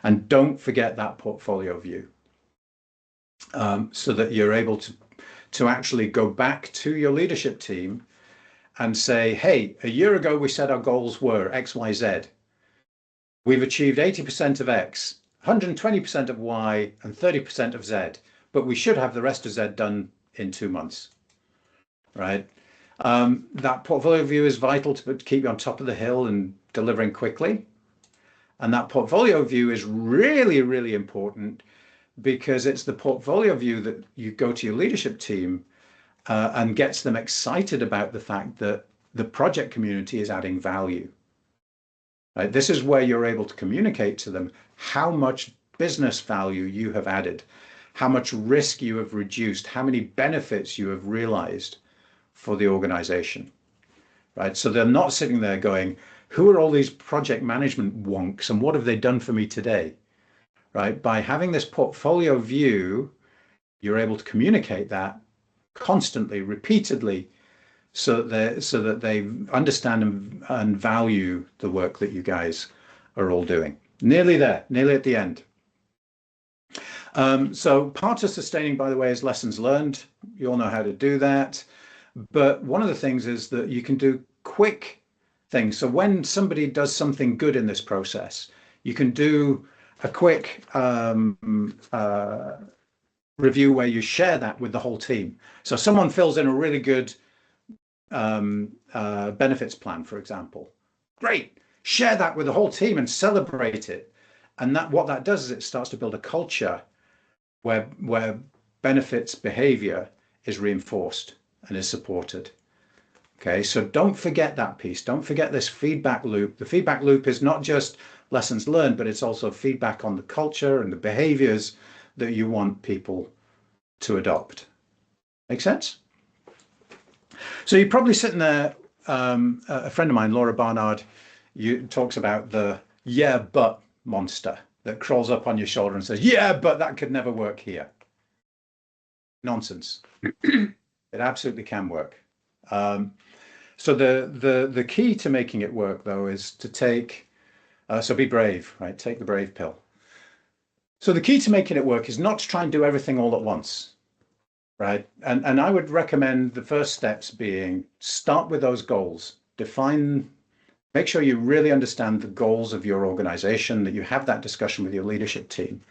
And don't forget that portfolio view, so that you're able to actually go back to your leadership team and say, hey, a year ago we said our goals were X, Y, Z. We've achieved 80% of X, 120% of Y, and 30% of Z, but we should have the rest of Z done in 2 months, right? That portfolio view is vital to keep you on top of the hill and delivering quickly. And that portfolio view is really, really important because it's the portfolio view that you go to your leadership team and gets them excited about the fact that the project community is adding value. Right? This is where you're able to communicate to them how much business value you have added, how much risk you have reduced, how many benefits you have realized for the organization, right? So they're not sitting there going, who are all these project management wonks and what have they done for me today, right? By having this portfolio view, you're able to communicate that constantly, repeatedly, so that they understand and value the work that you guys are all doing. Nearly there, nearly at the end. So part of sustaining, by the way, is lessons learned. You all know how to do that. But one of the things is that you can do quick things. So when somebody does something good in this process, you can do a quick review where you share that with the whole team. So someone fills in a really good benefits plan, for example. Great. Share that with the whole team and celebrate it. And that what that does is it starts to build a culture where benefits behavior is reinforced and is supported. Okay, so don't forget that piece. Don't forget this feedback loop. The feedback loop is not just lessons learned, but it's also feedback on the culture and the behaviors that you want people to adopt. Make sense? So you're probably sitting there, a friend of mine, Laura Barnard, talks about the yeah, but monster that crawls up on your shoulder and says, yeah, but that could never work here. Nonsense. It absolutely can work. So the key to making it work, though, is to take, so be brave, right? Take the brave pill. So the key to making it work is not to try and do everything all at once, right? And I would recommend the first steps being start with those goals, make sure you really understand the goals of your organization, that you have that discussion with your leadership team,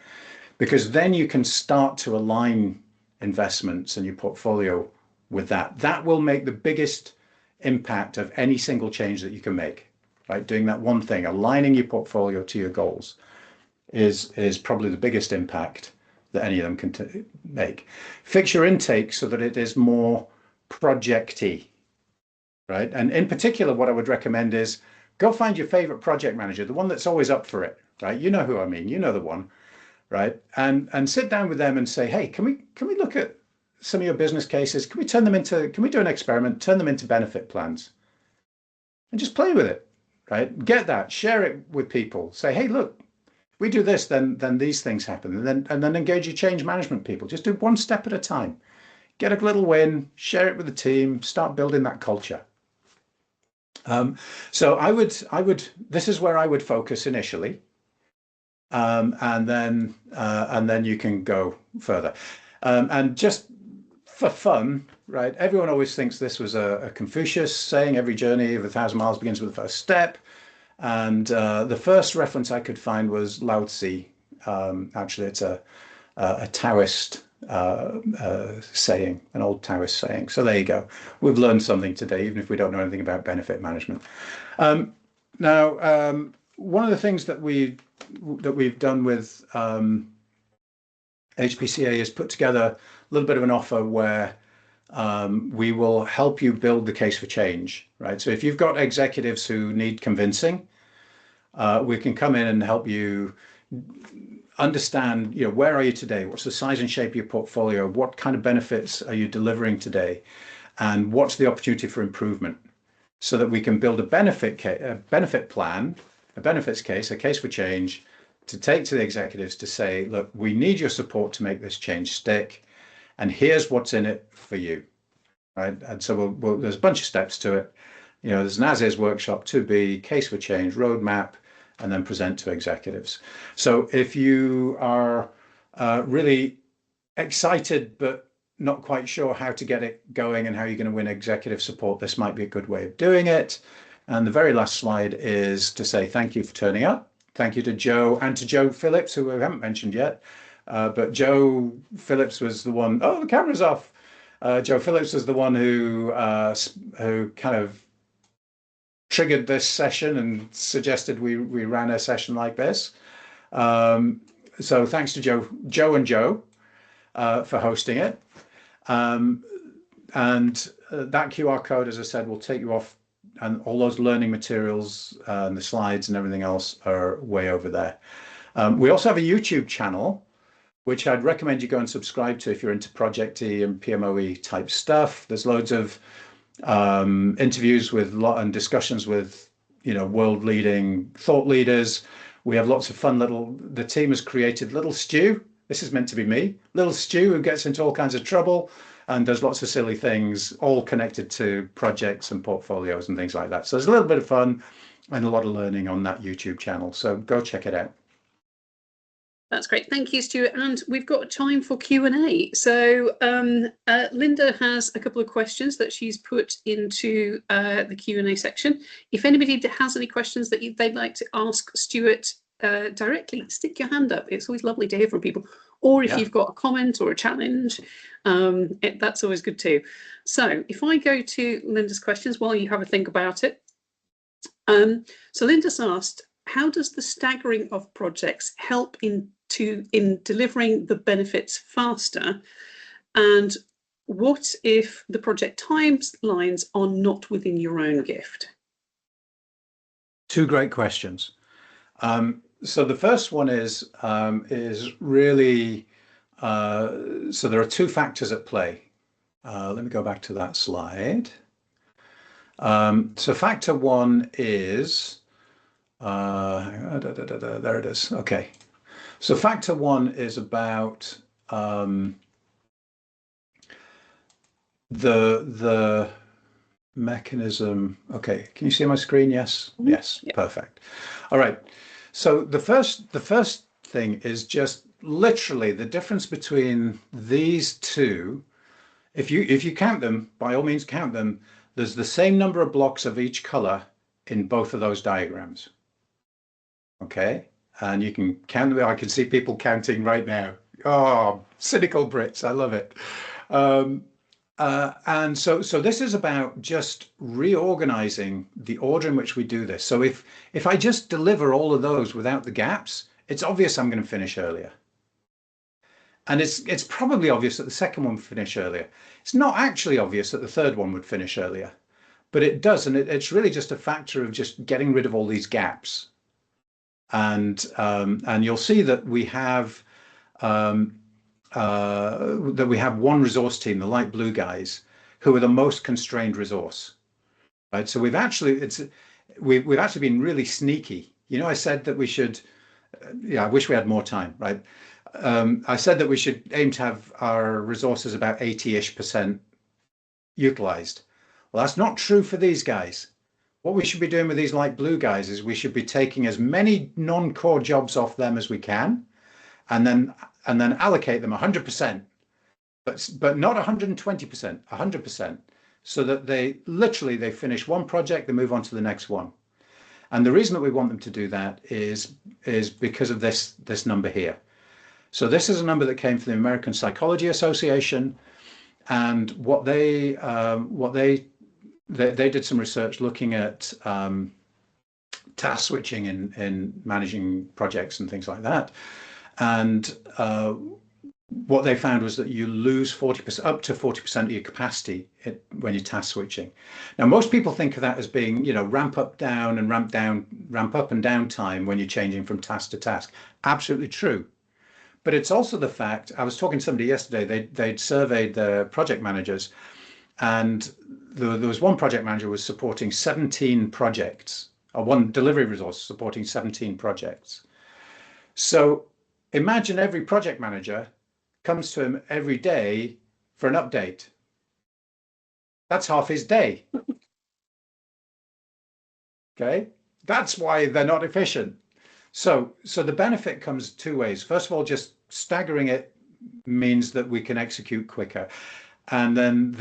because then you can start to align investments and your portfolio with that. That will make the biggest impact of any single change that you can make, right? Doing that one thing, aligning your portfolio to your goals is probably the biggest impact that any of them can make. Fix your intake so that it is more projecty, right? And in particular, what I would recommend is go find your favorite project manager, the one that's always up for it, right? You know who I mean, you know the one, right? And sit down with them and say, hey, can we look at some of your business cases? Can we do an experiment, turn them into benefit plans and just play with it, right? Get that, share it with people. Say, hey, look, if we do this, then these things happen. And then engage your change management people. Just do one step at a time. Get a little win, share it with the team, start building that culture. So I would, this is where I would focus initially. And then you can go further. And just for fun, right? Everyone always thinks this was a Confucius saying, every journey of 1,000 miles begins with the first step. And the first reference I could find was Lao Tzu. Actually, it's a Taoist saying, an old Taoist saying. So there you go. We've learned something today, even if we don't know anything about benefit management. Now, one of the things that we've done with HPCA is put together a little bit of an offer where we will help you build the case for change, right? So if you've got executives who need convincing, we can come in and help you understand, where are you today? What's the size and shape of your portfolio? What kind of benefits are you delivering today? And what's the opportunity for improvement? So that we can build a benefit plan, a benefits case, a case for change to take to the executives to say, look, we need your support to make this change stick. And here's what's in it for you, right? And so there's a bunch of steps to it. There's an as-is workshop, 2B, case for change, roadmap, and then present to executives. So if you are really excited, but not quite sure how to get it going and how you're going to win executive support, this might be a good way of doing it. And the very last slide is to say thank you for turning up. Thank you to Joe and to Joe Phillips, who we haven't mentioned yet. But Joe Phillips was the one, oh, the camera's off. Joe Phillips was the one who kind of triggered this session and suggested we ran a session like this. So thanks to Joe and Joe for hosting it. And that QR code, as I said, will take you off, and all those learning materials and the slides and everything else are way over there. We also have a YouTube channel, which I'd recommend you go and subscribe to if you're into Project-y and PMOE type stuff. There's loads of interviews and discussions with world leading thought leaders. We have lots of fun the team has created Little Stew. This is meant to be me, Little Stew, who gets into all kinds of trouble and does lots of silly things, all connected to projects and portfolios and things like that. So there's a little bit of fun and a lot of learning on that YouTube channel. So go check it out. That's great. Thank you, Stuart. And we've got time for Q&A. So Linda has a couple of questions that she's put into the Q&A section. If anybody has any questions that they'd like to ask Stuart directly, stick your hand up. It's always lovely to hear from people. Or if you've got a comment or a challenge, that's always good too. So if I go to Linda's questions while you have a think about it. So Linda's asked, how does the staggering of projects help in delivering the benefits faster? And what if the project timelines are not within your own gift? Two great questions. So the first one is really, so there are two factors at play. Let me go back to that slide. So factor one is, there it is. Okay. So factor one is about the mechanism. Okay, can you see my screen? Yes. Yes. Yeah. Perfect. All right. So the first thing is just literally the difference between these two. If you count them, by all means count them. There's the same number of blocks of each color in both of those diagrams. Okay, and you can count them. I can see people counting right now. Oh, cynical Brits, I love it. And so this is about just reorganizing the order in which we do this. So if I just deliver all of those without the gaps, it's obvious I'm going to finish earlier. And it's probably obvious that the second one would finish earlier. It's not actually obvious that the third one would finish earlier, but it does. And it's really just a factor of just getting rid of all these gaps. And you'll see that we have one resource team, the light blue guys, who are the most constrained resource, right? So we've actually been really sneaky. I said that we should, I wish we had more time, right? I said that we should aim to have our resources about 80-ish% utilized. Well, that's not true for these guys. What we should be doing with these light blue guys is we should be taking as many non-core jobs off them as we can, and then allocate them 100% but not 120%, 100%, so that they finish one project, they move on to the next one. And the reason that we want them to do that is because of this number here. So this is a number that came from the American Psychology Association, and they did some research looking at task switching in managing projects and things like that. And what they found was that you lose 40%, up to 40% of your capacity when you're task switching. Now, most people think of that as being, ramp up and down time when you're changing from task to task. Absolutely true. But it's also the fact, I was talking to somebody yesterday, they'd surveyed the project managers, and there was one project manager who was supporting 17 projects, or one delivery resource supporting 17 projects. So imagine every project manager comes to him every day for an update. That's half his day. Okay, that's why they're not efficient. So the benefit comes two ways. First of all, just staggering it means that we can execute quicker, and then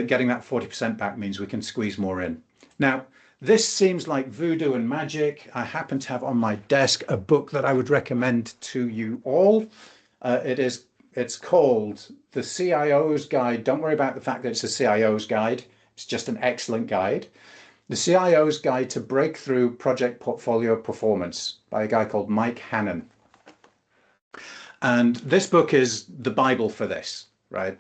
getting that 40% back means we can squeeze more in. Now, this seems like voodoo and magic. I happen to have on my desk a book that I would recommend to you all. It's called The CIO's Guide. Don't worry about the fact that it's a CIO's guide. It's just an excellent guide. The CIO's Guide to Breakthrough Project Portfolio Performance by a guy called Mike Hannon. And this book is the Bible for this, right?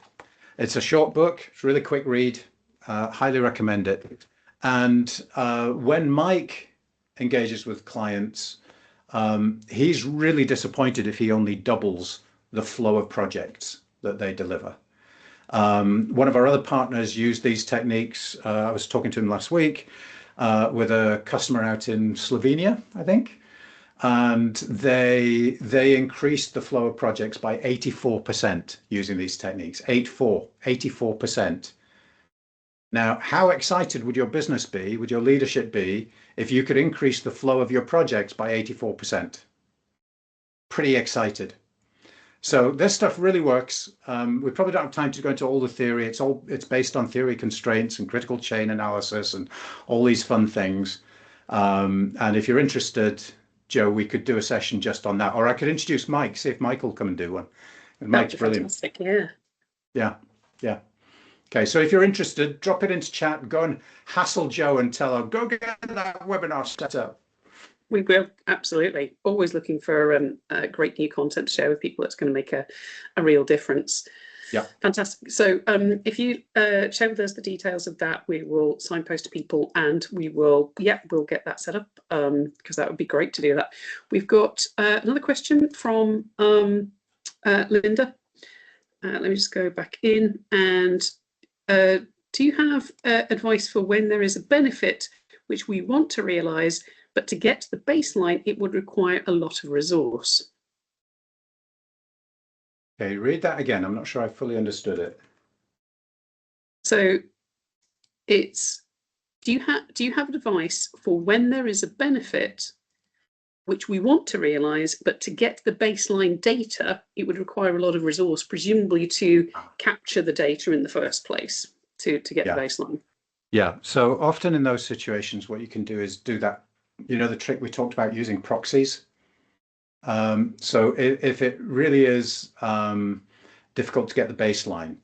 It's a short book. It's a really quick read. Highly recommend it. And when Mike engages with clients, he's really disappointed if he only doubles the flow of projects that they deliver. One of our other partners used these techniques. I was talking to him last week with a customer out in Slovenia, I think, and they increased the flow of projects by 84% using these techniques. 84%. Now, how excited would your business be, would your leadership be, if you could increase the flow of your projects by 84%? Pretty excited. So this stuff really works. We probably don't have time to go into all the theory. It's based on theory constraints and critical chain analysis and all these fun things. And if you're interested, Joe, we could do a session just on that, or I could introduce Mike, see if Mike will come and do one. Mike's brilliant. Fantastic, yeah. Yeah. Okay, so if you're interested, drop it into chat, go and hassle Joe and tell her, go get that webinar set up. We will, absolutely. Always looking for great new content to share with people that's going to make a real difference. Yeah. Fantastic. So if you share with us the details of that, we will signpost to people, and we'll get that set up, because that would be great to do that. We've got another question from Linda. Let me just go back in. And do you have advice for when there is a benefit which we want to realise, but to get to the baseline, it would require a lot of resource? Okay, read that again. I'm not sure I fully understood it. So it's, do you have advice for when there is a benefit which we want to realise, but to get the baseline data, it would require a lot of resource, presumably to capture the data in the first place, to get the baseline? Yeah, so often in those situations, what you can do is do that, the trick we talked about using proxies. So if it really is difficult to get the baseline,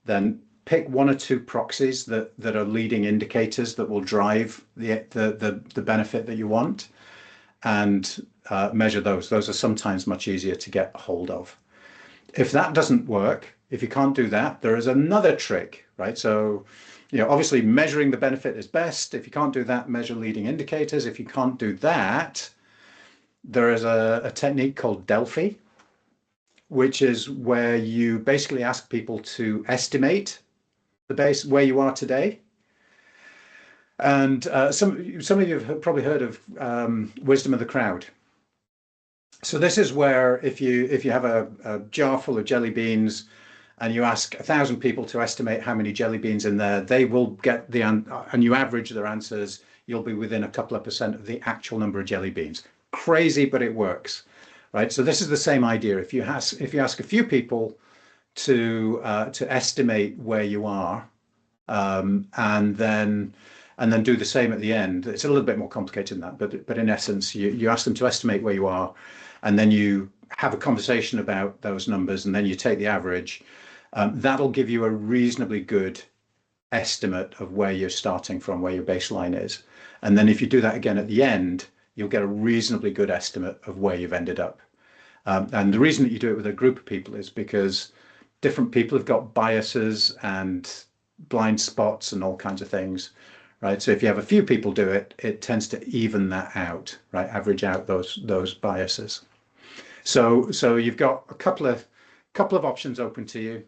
then pick one or two proxies that are leading indicators that will drive the benefit that you want, and measure those. Those are sometimes much easier to get a hold of. If that doesn't work, if you can't do that, there is another trick, right? So, obviously measuring the benefit is best. If you can't do that, measure leading indicators. If you can't do that, there is a technique called Delphi, which is where you basically ask people to estimate the base where you are today. And some of you have probably heard of wisdom of the crowd. So this is where if you have a jar full of jelly beans and you ask 1,000 people to estimate how many jelly beans in there, they will get and you average their answers, you'll be within a couple of % of the actual number of jelly beans. Crazy, but it works, right? So this is the same idea. If you ask a few people to estimate where you are, and then do the same at the end. It's a little bit more complicated than that, but in essence, you ask them to estimate where you are, and then you have a conversation about those numbers, and then you take the average. That'll give you a reasonably good estimate of where you're starting from, where your baseline is. And then if you do that again at the end, you'll get a reasonably good estimate of where you've ended up. And the reason that you do it with a group of people is because different people have got biases and blind spots and all kinds of things, right? So if you have a few people do it, it tends to even that out, right? Average out those biases. So you've got a couple of options open to you.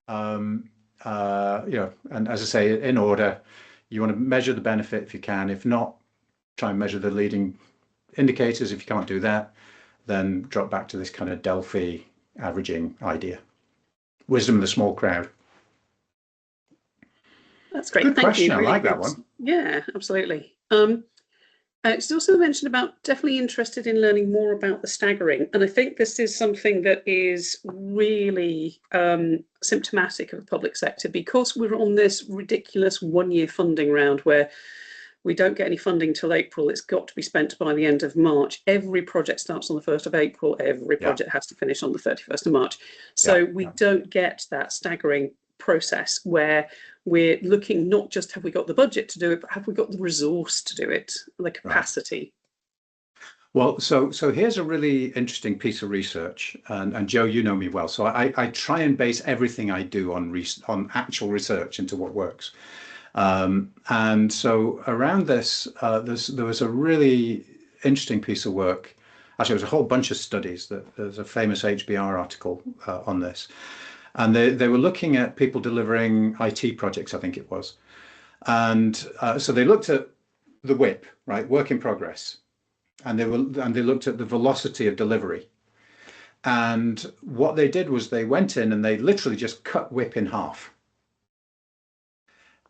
And as I say, in order, you want to measure the benefit if you can. If not, try and measure the leading indicators. If you can't do that, then drop back to this kind of Delphi averaging idea. Wisdom of the small crowd. That's great. Good Thank question. you. I like that one. Yeah, absolutely. It's also mentioned about definitely interested in learning more about the staggering. And I think this is something that is really symptomatic of the public sector, because we're on this ridiculous one-year funding round where we don't get any funding till April. It's got to be spent by the end of March. Every project starts on the 1st of April. Every project has to finish on the 31st of March. So we don't get that staggering process where we're looking not just have we got the budget to do it, but have we got the resource to do it, the capacity. Well, so here's a really interesting piece of research, and Joe, you know me well, so I try and base everything I do on actual research into what works. And so around this, there was a really interesting piece of work. Actually, it was a whole bunch of studies. There's a famous HBR article on this. And they were looking at people delivering IT projects, I think it was. And so they looked at the WIP, right, work in progress. And they looked at the velocity of delivery. And what they did was they went in and they literally just cut WIP in half.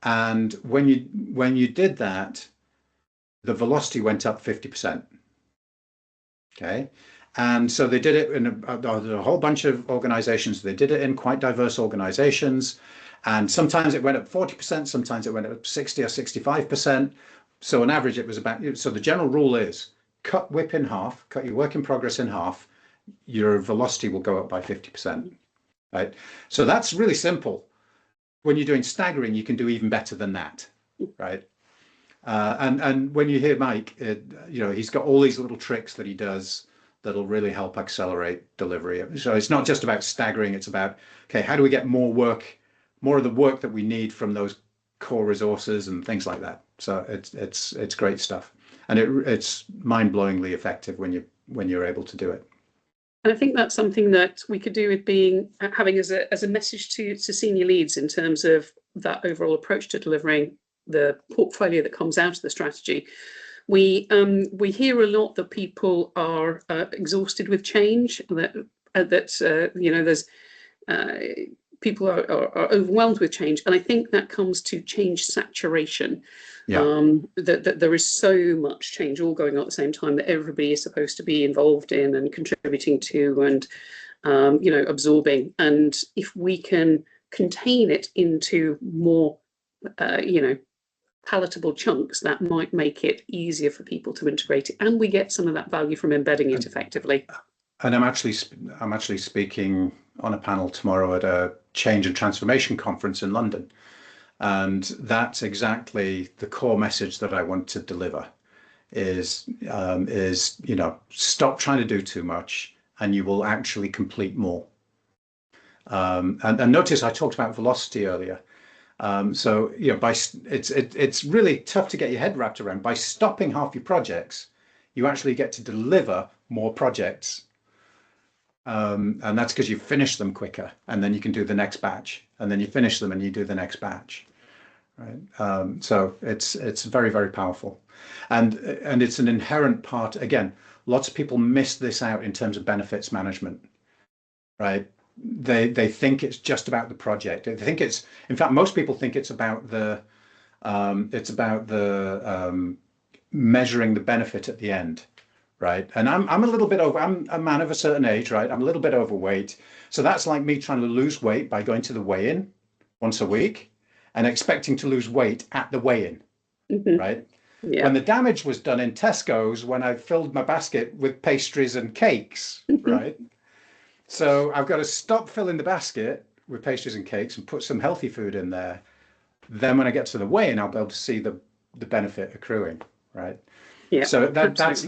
And when you did that, the velocity went up 50%. Okay. And so they did it in a whole bunch of organizations. They did it in quite diverse organizations. And sometimes it went up 40%, sometimes it went up 60 or 65%. So on average, it was about, so the general rule is cut WIP in half, cut your work in progress in half, your velocity will go up by 50%, right? So that's really simple. When you're doing staggering, you can do even better than that, right? And when you hear Mike, he's got all these little tricks that he does that'll really help accelerate delivery. So it's not just about staggering, it's about, okay, how do we get more of the work that we need from those core resources and things like that. So it's great stuff. And it's mind-blowingly effective when you're able to do it. And I think that's something that we could do with having as a message to senior leads in terms of that overall approach to delivering the portfolio that comes out of the strategy. We hear a lot that people are exhausted with change, there's people are overwhelmed with change, and I think that comes to change saturation. That there is so much change all going on at the same time that everybody is supposed to be involved in and contributing to and absorbing. And if we can contain it into more palatable chunks, that might make it easier for people to integrate it, and we get some of that value from embedding it effectively. And I'm actually speaking on a panel tomorrow at a change and transformation conference in London, and that's exactly the core message that I want to deliver. Is stop trying to do too much, and you will actually complete more. And notice I talked about velocity earlier. So it's really tough to get your head wrapped around. By stopping half your projects, you actually get to deliver more projects, and that's because you finish them quicker, and then you can do the next batch, and then you finish them and you do the next batch, right? So it's very, very powerful, and it's an inherent part. Again, lots of people miss this out in terms of benefits management, right? They think it's just about the project. They think in fact, most people think it's about the measuring the benefit at the end, right? And I'm a little bit over, I'm a man of a certain age, right? I'm a little bit overweight. So that's like me trying to lose weight by going to the weigh-in once a week and expecting to lose weight at the weigh-in, right? Yeah. When the damage was done in Tesco's, when I filled my basket with pastries and cakes, right? So I've got to stop filling the basket with pastries and cakes and put some healthy food in there. Then when I get to the weigh-in, I'll be able to see the benefit accruing, right? Yeah. So that's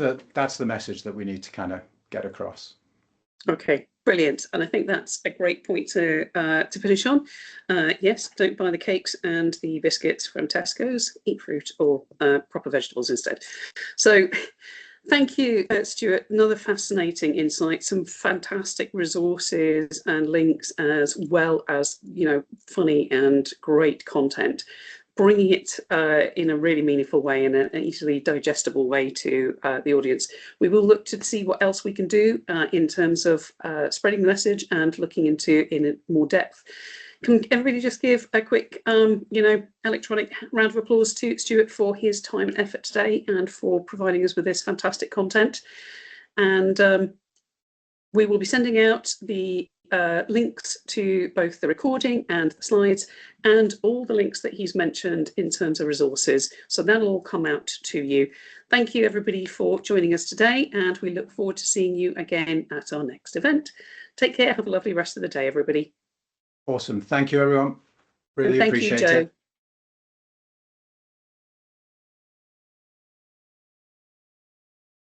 the message that we need to kind of get across. Okay, brilliant. And I think that's a great point to finish on. Yes, don't buy the cakes and the biscuits from Tesco's. Eat fruit or proper vegetables instead. So thank you, Stuart. Another fascinating insight, some fantastic resources and links, as well as, you know, funny and great content, bringing it in a really meaningful way and an easily digestible way to the audience. We will look to see what else we can do in terms of spreading the message and looking into in more depth. Can everybody just give a quick, you know, electronic round of applause to Stuart for his time and effort today and for providing us with this fantastic content. And we will be sending out the links to both the recording and the slides and all the links that he's mentioned in terms of resources. So that'll all come out to you. Thank you, everybody, for joining us today, and we look forward to seeing you again at our next event. Take care. Have a lovely rest of the day, everybody. Awesome. Thank you, everyone. Really appreciate it.